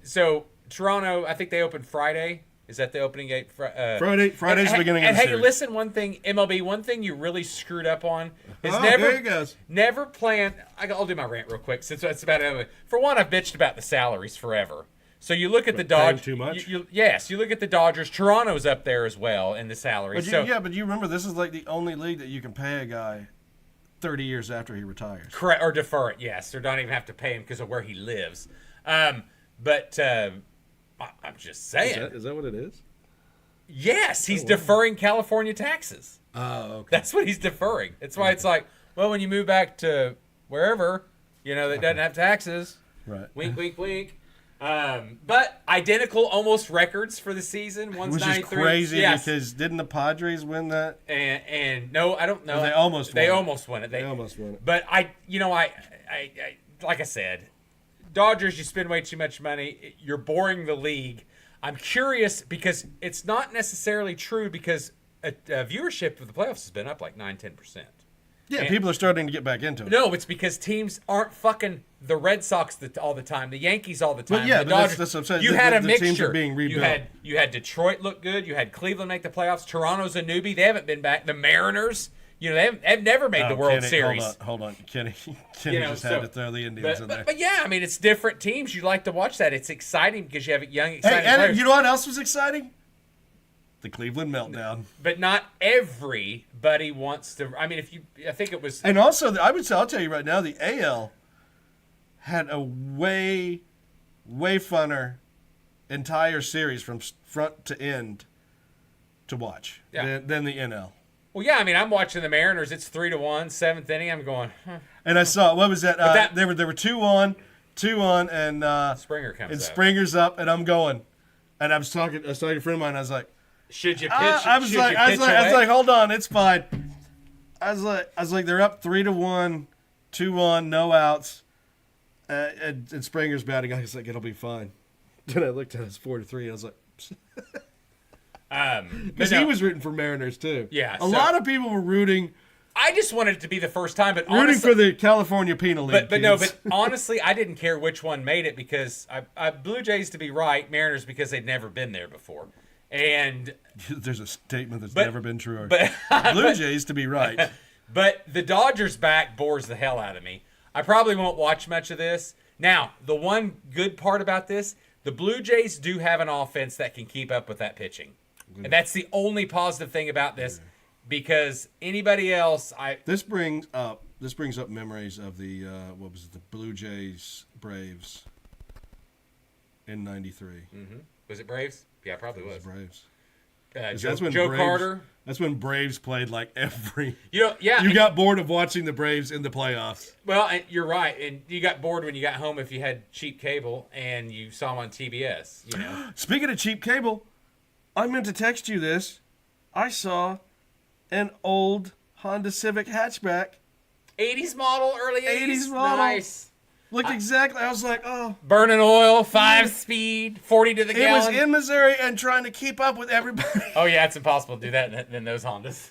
Speaker 2: so Toronto, I think they opened Friday. Is that the opening date?
Speaker 1: Friday's the beginning of the
Speaker 2: series.
Speaker 1: series.
Speaker 2: Listen, one thing, MLB, one thing you really screwed up on is
Speaker 1: there he goes.
Speaker 2: never plan. I'll do my rant real quick since that's about it. For one, I've bitched about the salaries forever. So you look at the Dodgers.
Speaker 1: Too much?
Speaker 2: Yes, you look at the Dodgers. Toronto's up there as well in the salaries.
Speaker 1: But you remember, this is like the only league that you can pay a guy 30 years after he retires.
Speaker 2: Correct, or defer it, yes. Or don't even have to pay him because of where he lives. I'm just saying.
Speaker 1: Is that what it is?
Speaker 2: Yes, he's deferring California taxes.
Speaker 1: Oh, okay.
Speaker 2: That's what he's deferring. That's why it's like, well, when you move back to wherever, that doesn't have taxes.
Speaker 1: Right.
Speaker 2: Wink, wink, wink. But identical almost records for the season. One's
Speaker 1: Which
Speaker 2: 93.
Speaker 1: is crazy
Speaker 2: because
Speaker 1: didn't the Padres win that?
Speaker 2: And no, I don't know.
Speaker 1: They almost won
Speaker 2: They
Speaker 1: it.
Speaker 2: almost won it.
Speaker 1: They almost won it.
Speaker 2: But I like I said, Dodgers, you spend way too much money. You're boring the league. I'm curious because it's not necessarily true because viewership of the playoffs has been up like 9-10%.
Speaker 1: Yeah, and people are starting to get back into it.
Speaker 2: No, it's because teams aren't fucking the Red Sox all the time, the Yankees all the time.
Speaker 1: But yeah,
Speaker 2: the Dodgers.
Speaker 1: that's what I'm saying.
Speaker 2: You had a
Speaker 1: the
Speaker 2: mixture.
Speaker 1: Teams are being rebuilt.
Speaker 2: You had Detroit look good. You had Cleveland make the playoffs. Toronto's a newbie. They haven't been back. The Mariners, they've never made the World Series.
Speaker 1: Hold on. Kenny just had to throw the Indians in there.
Speaker 2: But yeah, I mean, it's different teams. You like to watch that. It's exciting because you have young, exciting
Speaker 1: and
Speaker 2: players.
Speaker 1: you know what else was exciting? The Cleveland meltdown.
Speaker 2: But not everybody wants to. I mean, I think it was.
Speaker 1: And also, I'll tell you right now, the AL had a way funner entire series from front to end to watch than the NL.
Speaker 2: Well, yeah, I mean, I'm watching the Mariners. It's 3-1, 7th inning. I'm going.
Speaker 1: And I saw, what was that? They were 2-1, and
Speaker 2: Springer comes
Speaker 1: and
Speaker 2: up.
Speaker 1: Springer's up, and I'm going, and I was talking to a friend of mine. I was like,
Speaker 2: should you pitch?
Speaker 1: I was like, hold on, it's fine. I was like, they're up 3-1, 2-1, no outs, and Springer's batting. I was like, it'll be fine. Then I looked at it, it's 4-3. And I was like, because he was rooting for Mariners too.
Speaker 2: Yeah,
Speaker 1: a lot of people were rooting.
Speaker 2: I just wanted it to be the first time, but
Speaker 1: rooting
Speaker 2: honestly,
Speaker 1: for the California Penal League.
Speaker 2: But honestly, I didn't care which one made it because I Blue Jays to be right, Mariners because they'd never been there before. And
Speaker 1: there's a statement that's never been true.
Speaker 2: But
Speaker 1: Blue Jays to be right.
Speaker 2: But the Dodgers back bores the hell out of me. I probably won't watch much of this. Now, the one good part about this, the Blue Jays do have an offense that can keep up with that pitching. And that's the only positive thing about this, because anybody else,
Speaker 1: this brings up memories of the the Blue Jays Braves in '93.
Speaker 2: Mm-hmm. Was it Braves? Yeah, it probably was.
Speaker 1: Braves.
Speaker 2: Joe Carter.
Speaker 1: That's when Braves played like every.
Speaker 2: You
Speaker 1: got bored of watching the Braves in the playoffs.
Speaker 2: Well, and you're right, and you got bored when you got home if you had cheap cable and you saw them on TBS.
Speaker 1: Speaking of cheap cable, I meant to text you this. I saw an old Honda Civic hatchback.
Speaker 2: 80s model, early 80s
Speaker 1: model.
Speaker 2: Nice.
Speaker 1: Looked exactly. I was like, oh.
Speaker 2: Burning oil, 5-speed, 40 to the gallon.
Speaker 1: It was in Missouri and trying to keep up with everybody.
Speaker 2: Oh, yeah, it's impossible to do that in those Hondas.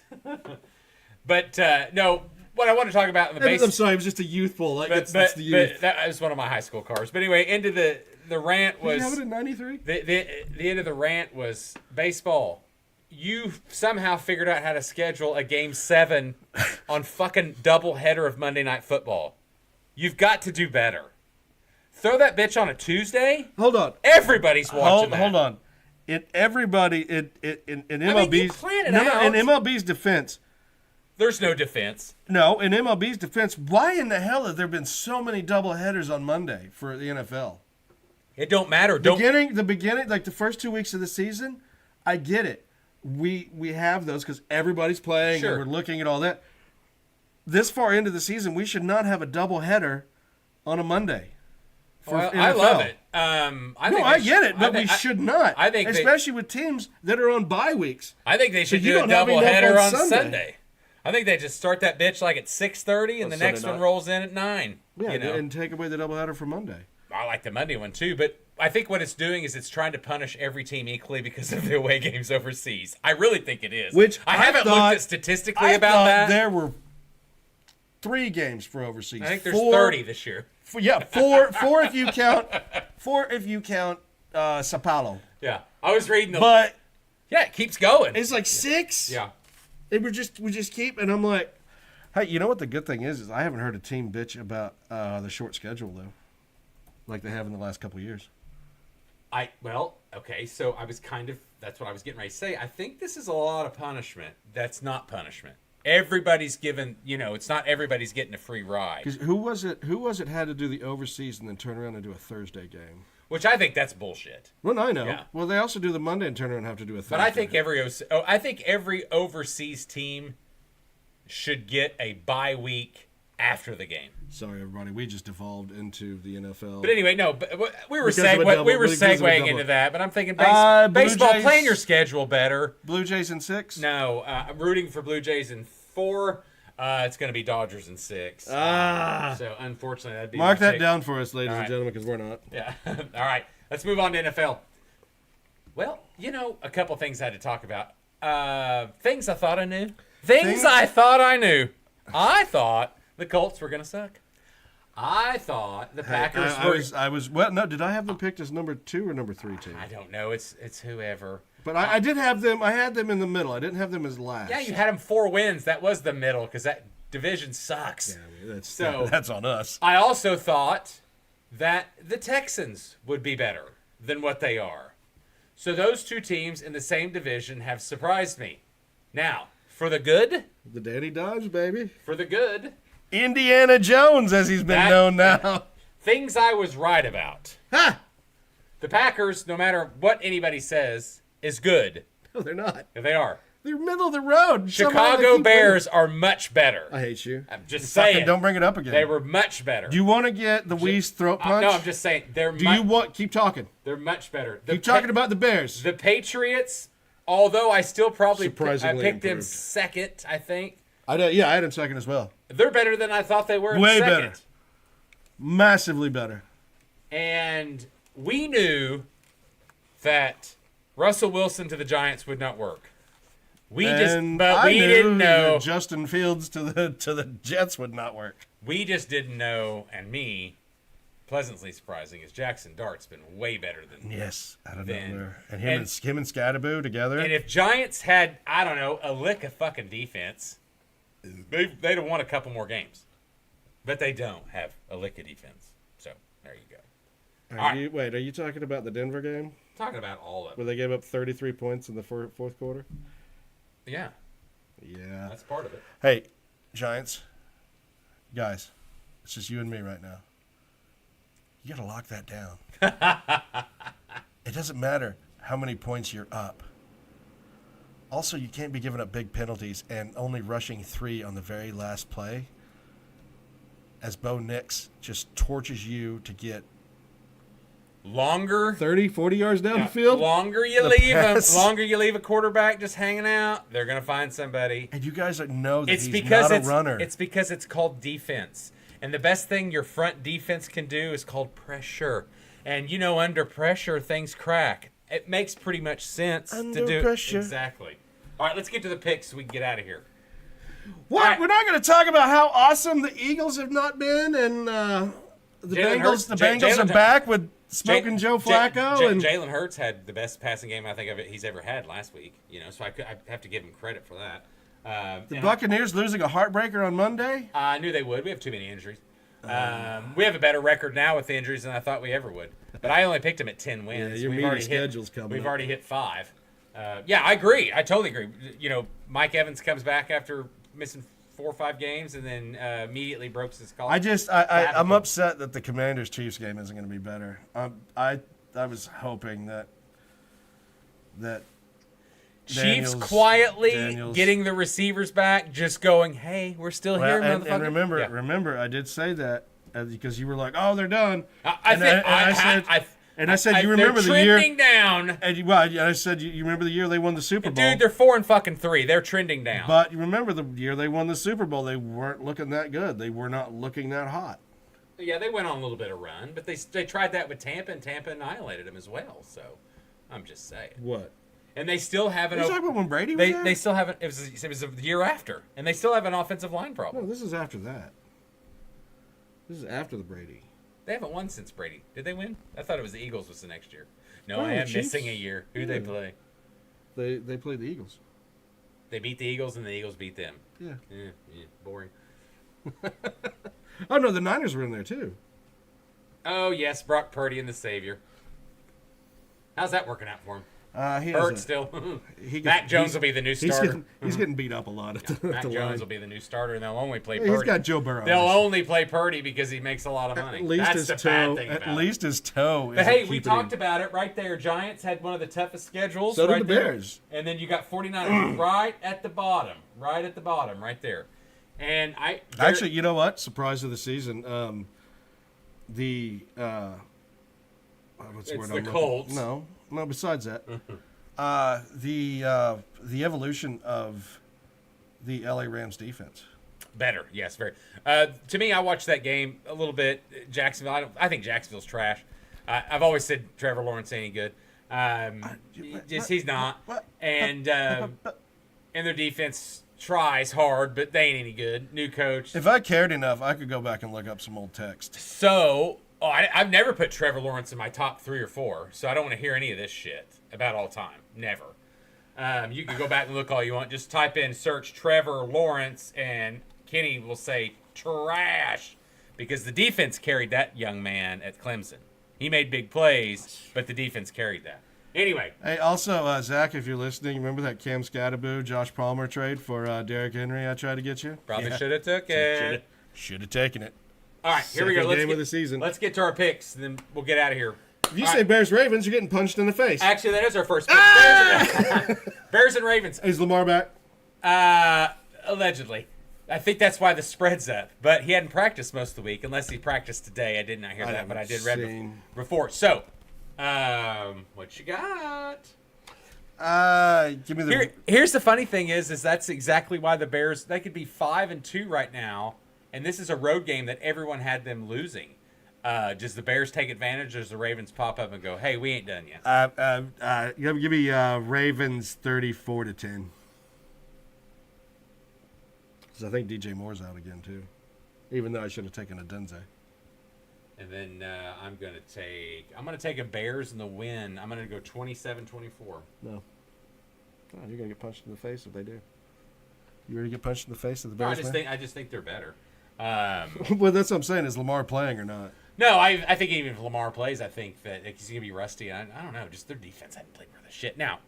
Speaker 2: But, no, what I want to talk about in the base.
Speaker 1: I'm sorry, it was just a youthful. That's the youth.
Speaker 2: But that was one of my high school cars. But anyway, into the rant was.
Speaker 1: Did you have it in '93?
Speaker 2: The end of the rant was baseball. You somehow figured out how to schedule a Game 7 on fucking doubleheader of Monday Night Football. You've got to do better. Throw that bitch on a Tuesday.
Speaker 1: Hold on.
Speaker 2: Everybody's watching that.
Speaker 1: Hold on. In MLB's
Speaker 2: out.
Speaker 1: In MLB's defense.
Speaker 2: There's no defense.
Speaker 1: No, in MLB's defense, why in the hell have there been so many doubleheaders on Monday for the NFL?
Speaker 2: It don't matter.
Speaker 1: The beginning, like the first 2 weeks of the season, I get it. We have those because everybody's playing
Speaker 2: Sure.
Speaker 1: and we're looking at all that. This far into the season, we should not have a doubleheader on a Monday.
Speaker 2: I love it.
Speaker 1: I get it, but we should not.
Speaker 2: I think
Speaker 1: especially with teams that are on bye weeks.
Speaker 2: I think they should do a doubleheader on Sunday. I think they just start that bitch like at 6:30 and the next one rolls in at 9.
Speaker 1: Yeah, and take away the doubleheader for Monday.
Speaker 2: I like the Monday one too, but I think what it's doing is it's trying to punish every team equally because of the away games overseas. I really think it is.
Speaker 1: Which
Speaker 2: I haven't looked at statistically about that.
Speaker 1: There were 3 games for overseas.
Speaker 2: I think there's 30 this year.
Speaker 1: Four if you count Sao Paulo.
Speaker 2: Yeah, I was reading
Speaker 1: But
Speaker 2: yeah, it keeps going.
Speaker 1: it's like 6.
Speaker 2: Yeah.
Speaker 1: And we just keep, and I'm like, hey, you know what the good thing is I haven't heard a team bitch about the short schedule though, like they have in the last couple of years.
Speaker 2: Okay, so that's what I was getting ready to say. I think this is a lot of punishment. That's not punishment. Everybody's given, it's not everybody's getting a free ride.
Speaker 1: Because who was it had to do the overseas and then turn around and do a Thursday game?
Speaker 2: Which I think that's bullshit.
Speaker 1: Well, I know.
Speaker 2: Yeah.
Speaker 1: Well, they also do the Monday and turn around and have to do a Thursday.
Speaker 2: But I think every overseas team should get a bye week after the game.
Speaker 1: Sorry, everybody. We just devolved into the NFL.
Speaker 2: But anyway, no. We were
Speaker 1: Because
Speaker 2: segueing into that. But I'm thinking baseball,
Speaker 1: Jays-
Speaker 2: playing your schedule better.
Speaker 1: Blue Jays in 6?
Speaker 2: No, I'm rooting for Blue Jays in 4. It's going to be Dodgers in 6. So unfortunately, that'd be
Speaker 1: Mark
Speaker 2: my
Speaker 1: that
Speaker 2: pick.
Speaker 1: down for us, ladies
Speaker 2: All
Speaker 1: and
Speaker 2: right.
Speaker 1: gentlemen, because we're not.
Speaker 2: Yeah. All right. Let's move on to NFL. Well, a couple things I had to talk about. Things I thought I knew. Things I thought I knew. I thought the Colts were going to suck. I thought the Packers were.
Speaker 1: I was. Well, no. Did I have them picked as number 2 or number 3 team?
Speaker 2: I don't know. It's whoever.
Speaker 1: But I did have them. I had them in the middle. I didn't have them as last.
Speaker 2: Yeah, you had them 4 wins. That was the middle because that division sucks.
Speaker 1: Yeah, that's on us.
Speaker 2: I also thought that the Texans would be better than what they are. So those 2 teams in the same division have surprised me. Now, for the good.
Speaker 1: The Danny Dodge, baby.
Speaker 2: For the good.
Speaker 1: Indiana Jones, as he's been known now.
Speaker 2: Things I was right about.
Speaker 1: Ha!
Speaker 2: The Packers, no matter what anybody says, is good.
Speaker 1: No, they're not.
Speaker 2: They are.
Speaker 1: They're middle of the road.
Speaker 2: Chicago Bears are much better.
Speaker 1: I hate you.
Speaker 2: I'm just saying.
Speaker 1: Don't bring it up again.
Speaker 2: They were much better.
Speaker 1: Do you want to get the Weeze throat punch?
Speaker 2: No, I'm just saying.
Speaker 1: Keep talking.
Speaker 2: They're much better.
Speaker 1: Keep talking about the Bears.
Speaker 2: The Patriots, although I still probably
Speaker 1: Surprisingly
Speaker 2: picked them
Speaker 1: improved.
Speaker 2: second, I think.
Speaker 1: I had them second as well.
Speaker 2: They're better than I thought they were.
Speaker 1: Way
Speaker 2: second.
Speaker 1: better. Massively better.
Speaker 2: And we knew that Russell Wilson to the Giants would not work. We didn't know
Speaker 1: that Justin Fields to the Jets would not work.
Speaker 2: We just didn't know, and me, pleasantly surprising, is Jackson Dart's been way better than
Speaker 1: Yes, I don't know
Speaker 2: Then-
Speaker 1: where. And him and Scatterboo together.
Speaker 2: And if Giants had, I don't know, a lick of fucking defense, they'd have won a couple more games. But they don't have a lick of defense. So, there you go.
Speaker 1: Are you talking about the Denver game?
Speaker 2: Talking about all of
Speaker 1: Where
Speaker 2: it.
Speaker 1: they gave up 33 points in the fourth quarter?
Speaker 2: Yeah,
Speaker 1: Yeah.
Speaker 2: that's part of it.
Speaker 1: Hey, Giants. Guys, it's just you and me right now. You got to lock that down. It doesn't matter how many points you're up. Also, you can't be giving up big penalties and only rushing 3 on the very last play as Bo Nix just torches you to get
Speaker 2: Longer
Speaker 1: 30, 40 yards down the field.
Speaker 2: Longer you
Speaker 1: The
Speaker 2: leave
Speaker 1: pass.
Speaker 2: longer you leave a quarterback just hanging out, they're gonna find somebody.
Speaker 1: And you guys know that
Speaker 2: It's
Speaker 1: he's
Speaker 2: because
Speaker 1: not a runner.
Speaker 2: It's because it's called defense. And the best thing your front defense can do is called pressure. And under pressure things crack. It makes pretty much sense
Speaker 1: Under
Speaker 2: to do
Speaker 1: pressure.
Speaker 2: Exactly. All right, let's get to the picks so we can get out of here.
Speaker 1: What?
Speaker 2: All right.
Speaker 1: We're not going to talk about how awesome the Eagles have not been, and the
Speaker 2: Jalen Hurts-
Speaker 1: Bengals are
Speaker 2: Jalen-
Speaker 1: back with smoking Joe Flacco. and
Speaker 2: Jalen Hurts had the best passing game I think he's ever had last week. So I have to give him credit for that.
Speaker 1: the Buccaneers losing a heartbreaker on Monday.
Speaker 2: I knew they would. We have too many injuries. We have a better record now with the injuries than I thought we ever would. But I only picked them at 10 wins.
Speaker 1: your media schedule's coming
Speaker 2: We've
Speaker 1: up.
Speaker 2: already hit 5. Yeah, I agree. I totally agree. Mike Evans comes back after missing 4 or 5 games and then immediately broke his collar.
Speaker 1: I'm upset that the Commanders-Chiefs game isn't going to be better. I was hoping that
Speaker 2: Chiefs
Speaker 1: Daniels-
Speaker 2: quietly
Speaker 1: Daniels-
Speaker 2: getting the receivers back, just going, hey, we're still here,
Speaker 1: and
Speaker 2: motherfucker.
Speaker 1: remember, I did say that because you were like, "Oh, they're done." I said, "You remember the year?"
Speaker 2: They're trending down.
Speaker 1: And I said, "You remember the year they won the Super Bowl?"
Speaker 2: Dude, they're 4-3. They're trending down.
Speaker 1: But you remember the year they won the Super Bowl? They weren't looking that good. They were not looking that hot.
Speaker 2: Yeah, they went on a little bit of run, but they tried that with Tampa, and Tampa annihilated them as well. So, I'm just saying.
Speaker 1: What?
Speaker 2: And they still have an.
Speaker 1: Are you talking about when Brady was there?
Speaker 2: They still haven't. It was the year after, and they still have an offensive line problem.
Speaker 1: No, this is after that. This is after the Brady.
Speaker 2: They haven't won since Brady. Did they win? I thought it was the Eagles was the next year. No,
Speaker 1: Oh,
Speaker 2: I am
Speaker 1: Chiefs.
Speaker 2: missing a year. Who they play?
Speaker 1: They played the Eagles.
Speaker 2: They beat the Eagles, and the Eagles beat them.
Speaker 1: Yeah.
Speaker 2: Boring.
Speaker 1: Oh no, the Niners were in there too.
Speaker 2: Oh yes, Brock Purdy and the Savior. How's that working out for him?
Speaker 1: He
Speaker 2: Hurt
Speaker 1: has
Speaker 2: still.
Speaker 1: He
Speaker 2: Matt Jones will be the new starter.
Speaker 1: He's getting beat up a lot at the,
Speaker 2: Matt
Speaker 1: at the
Speaker 2: Jones
Speaker 1: line.
Speaker 2: will be the new starter, and they'll only play
Speaker 1: He's
Speaker 2: Purdy.
Speaker 1: got Joe Burrow.
Speaker 2: They'll only play Purdy because he makes a lot of money.
Speaker 1: At least
Speaker 2: That's
Speaker 1: his
Speaker 2: the
Speaker 1: toe.
Speaker 2: bad thing about
Speaker 1: At
Speaker 2: it.
Speaker 1: least his toe.
Speaker 2: But hey, we talked about it right there. Giants had one of the toughest schedules.
Speaker 1: So did
Speaker 2: right
Speaker 1: the
Speaker 2: there.
Speaker 1: Bears.
Speaker 2: And then you got 49ers right at the bottom. Right at the bottom, right there. And
Speaker 1: Actually, you know what? Surprise of the season. What's the word
Speaker 2: It's
Speaker 1: I'm
Speaker 2: the
Speaker 1: looking-
Speaker 2: Colts.
Speaker 1: No. Besides that, the evolution of the LA Rams defense.
Speaker 2: better, yes, very. To me, I watched that game a little bit. Jacksonville, I think Jacksonville's trash. I've always said Trevor Lawrence ain't any good. He's not. And their defense tries hard, but they ain't any good. New coach.
Speaker 1: If I cared enough, I could go back and look up some old text.
Speaker 2: So, I've never put Trevor Lawrence in my top 3 or 4, so I don't want to hear any of this shit about all time. Never. You can go back and look all you want. Just type in, search Trevor Lawrence, and Kenny will say trash because the defense carried that young man at Clemson. He made big plays, but the defense carried that. Anyway.
Speaker 1: Hey, also, Zach, if you're listening, remember that Cam Scatterboo, Josh Palmer trade for Derrick Henry I tried to get you?
Speaker 2: Probably should have took it.
Speaker 1: Should have taken it.
Speaker 2: All right, here we go.
Speaker 1: Second game of the season.
Speaker 2: Let's get to our picks, and then we'll get out of here.
Speaker 1: If you
Speaker 2: All
Speaker 1: say
Speaker 2: right.
Speaker 1: Bears-Ravens, you're getting punched in the face.
Speaker 2: Actually, that is our first pick. Bears and Ravens.
Speaker 1: Is Lamar back?
Speaker 2: Allegedly. I think that's why the spread's up. But he hadn't practiced most of the week, unless he practiced today. I did not hear that, but I did read before. So, what you got?
Speaker 1: Give me the...
Speaker 2: Here's the funny thing is that's exactly why the Bears, they could be 5-2 right now, and this is a road game that everyone had them losing. Does the Bears take advantage, or does the Ravens pop up and go, hey, we ain't done yet?
Speaker 1: Give me Ravens 34-10. Because I think DJ Moore's out again, too. Even though I should have taken a Denze.
Speaker 2: And then I'm going to take a Bears in the win. I'm going to go 27-24.
Speaker 1: No. You're going to get punched in the face if they do. You ready to get punched in the face of the Bears,
Speaker 2: I just think they're better.
Speaker 1: Well, that's what I'm saying. Is Lamar playing or not?
Speaker 2: No, I think even if Lamar plays, I think that he's going to be rusty. I don't know. Just their defense hadn't played worth a shit. Now,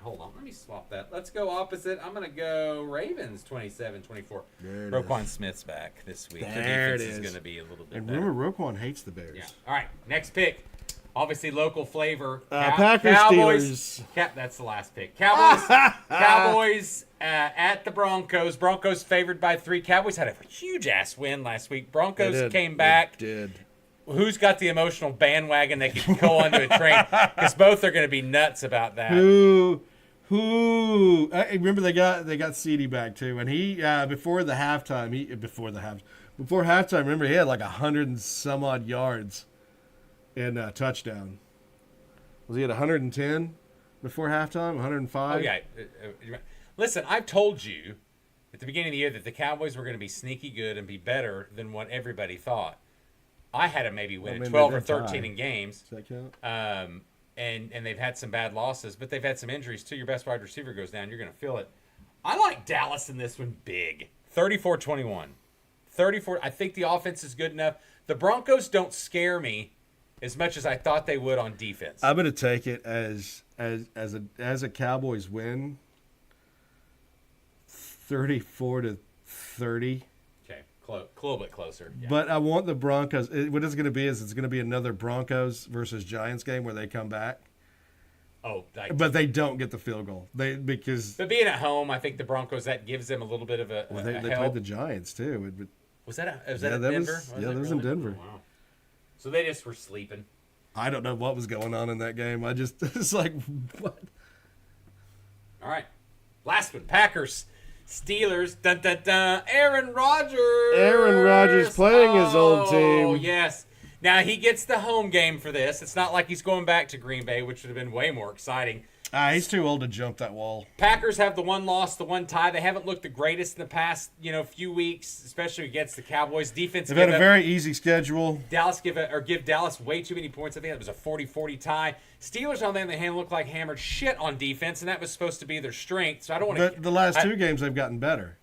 Speaker 2: hold on. Let me swap that. Let's go opposite. I'm going to go Ravens 27-24. Roquan Smith's back this week.
Speaker 1: There
Speaker 2: the defense
Speaker 1: it
Speaker 2: is
Speaker 1: is.
Speaker 2: going to be a little bit
Speaker 1: And
Speaker 2: better.
Speaker 1: remember, Roquan hates the Bears.
Speaker 2: Yeah. All right, next pick. Obviously, local flavor.
Speaker 1: Packers,
Speaker 2: Cowboys.
Speaker 1: Steelers.
Speaker 2: That's the last pick. Cowboys at the Broncos. Broncos favored by 3. Cowboys had a huge-ass win last week. Broncos came back.
Speaker 1: They did.
Speaker 2: Who's got the emotional bandwagon they can go onto a train? Because both are going to be nuts about that.
Speaker 1: Who? I remember they got CD back too, and he before halftime. Remember he had like 100 and some odd yards and a touchdown. Was he at 110 before halftime? 105.
Speaker 2: Oh yeah. Listen, I've told you at the beginning of the year that the Cowboys were going to be sneaky good and be better than what everybody thought. I had them maybe win 12 or 13 in games.
Speaker 1: Does that count?
Speaker 2: And they've had some bad losses, but they've had some injuries too. Your best wide receiver goes down, you're going to feel it. I like Dallas in this one big. 34-21. 34. I think the offense is good enough. The Broncos don't scare me as much as I thought they would on defense.
Speaker 1: I'm gonna take it as a Cowboys win. 34-30.
Speaker 2: Okay, a little bit closer. Yeah.
Speaker 1: But I want the Broncos. What it's going to be is it's going to be another Broncos versus Giants game where they come back.
Speaker 2: Oh,
Speaker 1: But they don't get the field goal.
Speaker 2: But being at home, I think the Broncos, that gives them a little bit of
Speaker 1: they
Speaker 2: help.
Speaker 1: played the Giants too.
Speaker 2: Was that in
Speaker 1: that
Speaker 2: Denver?
Speaker 1: was in Denver.
Speaker 2: Oh, wow. So they just were sleeping.
Speaker 1: I don't know what was going on in that game. It's like what?
Speaker 2: All right, last one: Packers, Steelers. Dun dun dun. Aaron Rodgers
Speaker 1: playing his old team.
Speaker 2: Oh yes. Now he gets the home game for this. It's not like he's going back to Green Bay, which would have been way more exciting.
Speaker 1: He's too old to jump that wall.
Speaker 2: Packers have the one loss, the one tie. They haven't looked the greatest in the past, few weeks, especially against the Cowboys. Defense.
Speaker 1: They've had a very easy schedule.
Speaker 2: Dallas give Dallas way too many points. I think it was a 40-40 tie. Steelers, on the other hand, look like hammered shit on defense, and that was supposed to be their strength. So I don't want to.
Speaker 1: But the last two games they've gotten better.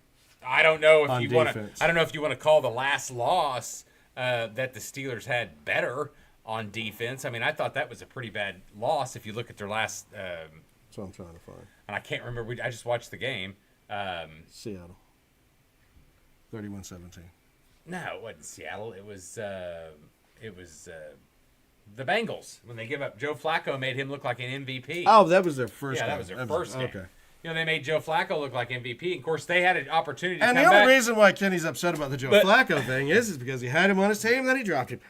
Speaker 2: I don't know if you want to.
Speaker 1: Defense.
Speaker 2: I don't know if you want to call the last loss that the Steelers had better on defense. I mean, I thought that was a pretty bad loss if you look at their last.
Speaker 1: That's what I'm trying to find.
Speaker 2: And I can't remember. I just watched the game.
Speaker 1: Seattle. 31-17.
Speaker 2: No, it wasn't Seattle. It was the Bengals when they give up. Joe Flacco made him look like an MVP.
Speaker 1: Oh, that was their first game.
Speaker 2: Yeah, that was their first game.
Speaker 1: Okay.
Speaker 2: They made Joe Flacco look like MVP. And of course, they had an opportunity to
Speaker 1: And
Speaker 2: come
Speaker 1: the only
Speaker 2: back.
Speaker 1: reason why Kenny's upset about the Joe Flacco thing is because he had him on his team and then he dropped him.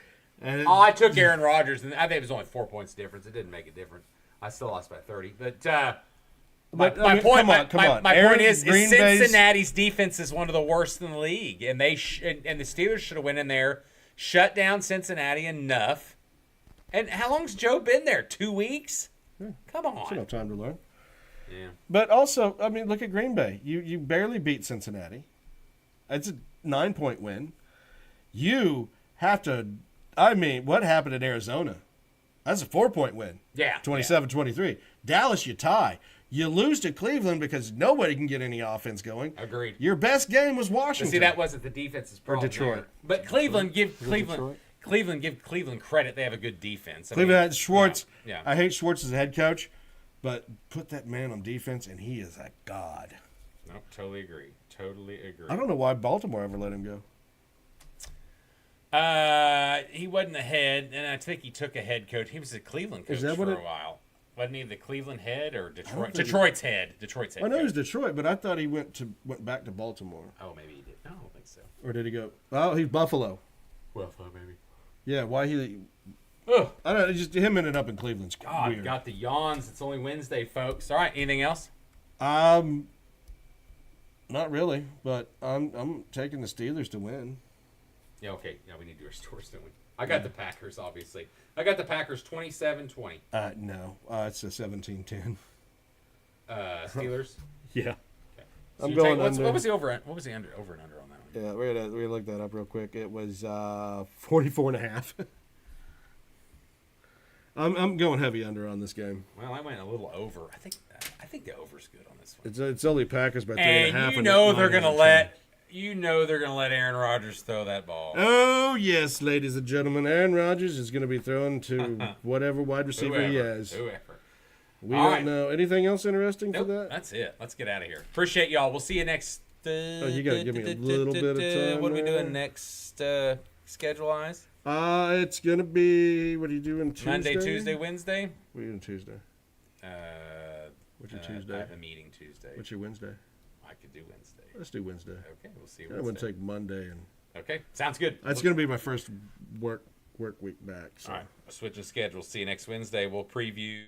Speaker 1: And
Speaker 2: I took Aaron Rodgers, and I think it was only 4 points difference. It didn't make a difference. I still lost by 30. But my point is Cincinnati's defense is one of the worst in the league, and and the Steelers should have went in there, shut down Cincinnati enough. And how long's Joe been there? 2 weeks? Come on.
Speaker 1: It's enough time to learn.
Speaker 2: Yeah.
Speaker 1: But also, I mean, look at Green Bay. You barely beat Cincinnati. It's a 9-point win. You have to. I mean, what happened in Arizona? That's a 4-point win.
Speaker 2: Yeah.
Speaker 1: 27-23. Dallas, you tie. You lose to Cleveland because nobody can get any offense going.
Speaker 2: Agreed.
Speaker 1: Your best game was
Speaker 2: But
Speaker 1: Washington.
Speaker 2: see, that wasn't the defense's problem.
Speaker 1: Or Detroit.
Speaker 2: There. But Cleveland give
Speaker 1: Detroit?
Speaker 2: Cleveland credit. They have a good defense.
Speaker 1: Cleveland had Schwartz.
Speaker 2: Yeah.
Speaker 1: I hate Schwartz as a head coach, but put that man on defense, and he is a god.
Speaker 2: Nope, totally agree.
Speaker 1: I don't know why Baltimore ever let him go.
Speaker 2: He wasn't the head, and I think he took a head coach. He was a Cleveland coach for a while. Wasn't he the Cleveland head or Detroit? Detroit's head.
Speaker 1: I know he was Detroit, but I thought he went back to Baltimore.
Speaker 2: Oh, maybe he did. No, I don't think so.
Speaker 1: Or did he go? Oh, he's Buffalo.
Speaker 2: Buffalo, maybe.
Speaker 1: Yeah, why he?
Speaker 2: Ugh.
Speaker 1: I don't know. Just him ended up in Cleveland's
Speaker 2: God,
Speaker 1: weird.
Speaker 2: got the yawns. It's only Wednesday, folks. All right, anything else?
Speaker 1: Not really, but I'm taking the Steelers to win.
Speaker 2: Yeah, okay. Yeah, we need to do our scores, don't we? I got the Packers, obviously. I got the Packers 27-20.
Speaker 1: No, it's a 17-10.
Speaker 2: Steelers.
Speaker 1: Yeah.
Speaker 2: Okay. So
Speaker 1: I'm going
Speaker 2: what
Speaker 1: under.
Speaker 2: was the over and under on that one?
Speaker 1: Yeah, we're gonna look that up real quick. It was 44.5. I'm going heavy under on this game.
Speaker 2: Well, I went a little over. I think the over's good on this one.
Speaker 1: It's only Packers by 3.5.
Speaker 2: And you know they're gonna let Aaron Rodgers throw that ball.
Speaker 1: Oh yes, ladies and gentlemen, Aaron Rodgers is going to be throwing to whatever wide receiver he has.
Speaker 2: Whoever.
Speaker 1: We don't know anything else interesting for that.
Speaker 2: That's it. Let's get out of here. Appreciate y'all. We'll see you next.
Speaker 1: You got to give me a little bit of time.
Speaker 2: What are we doing next? Schedule-wise?
Speaker 1: It's going to be. What are you doing Tuesday?
Speaker 2: Monday, Tuesday, Wednesday.
Speaker 1: What are you doing Tuesday? What's your Tuesday?
Speaker 2: I have a meeting Tuesday.
Speaker 1: What's your Wednesday?
Speaker 2: I could do Wednesday.
Speaker 1: Let's do Wednesday.
Speaker 2: Okay, we'll see.
Speaker 1: I would take Monday and.
Speaker 2: Okay, sounds good.
Speaker 1: That's going to be my first work week back. So.
Speaker 2: All right, I'll switch the schedule. See you next Wednesday. We'll preview.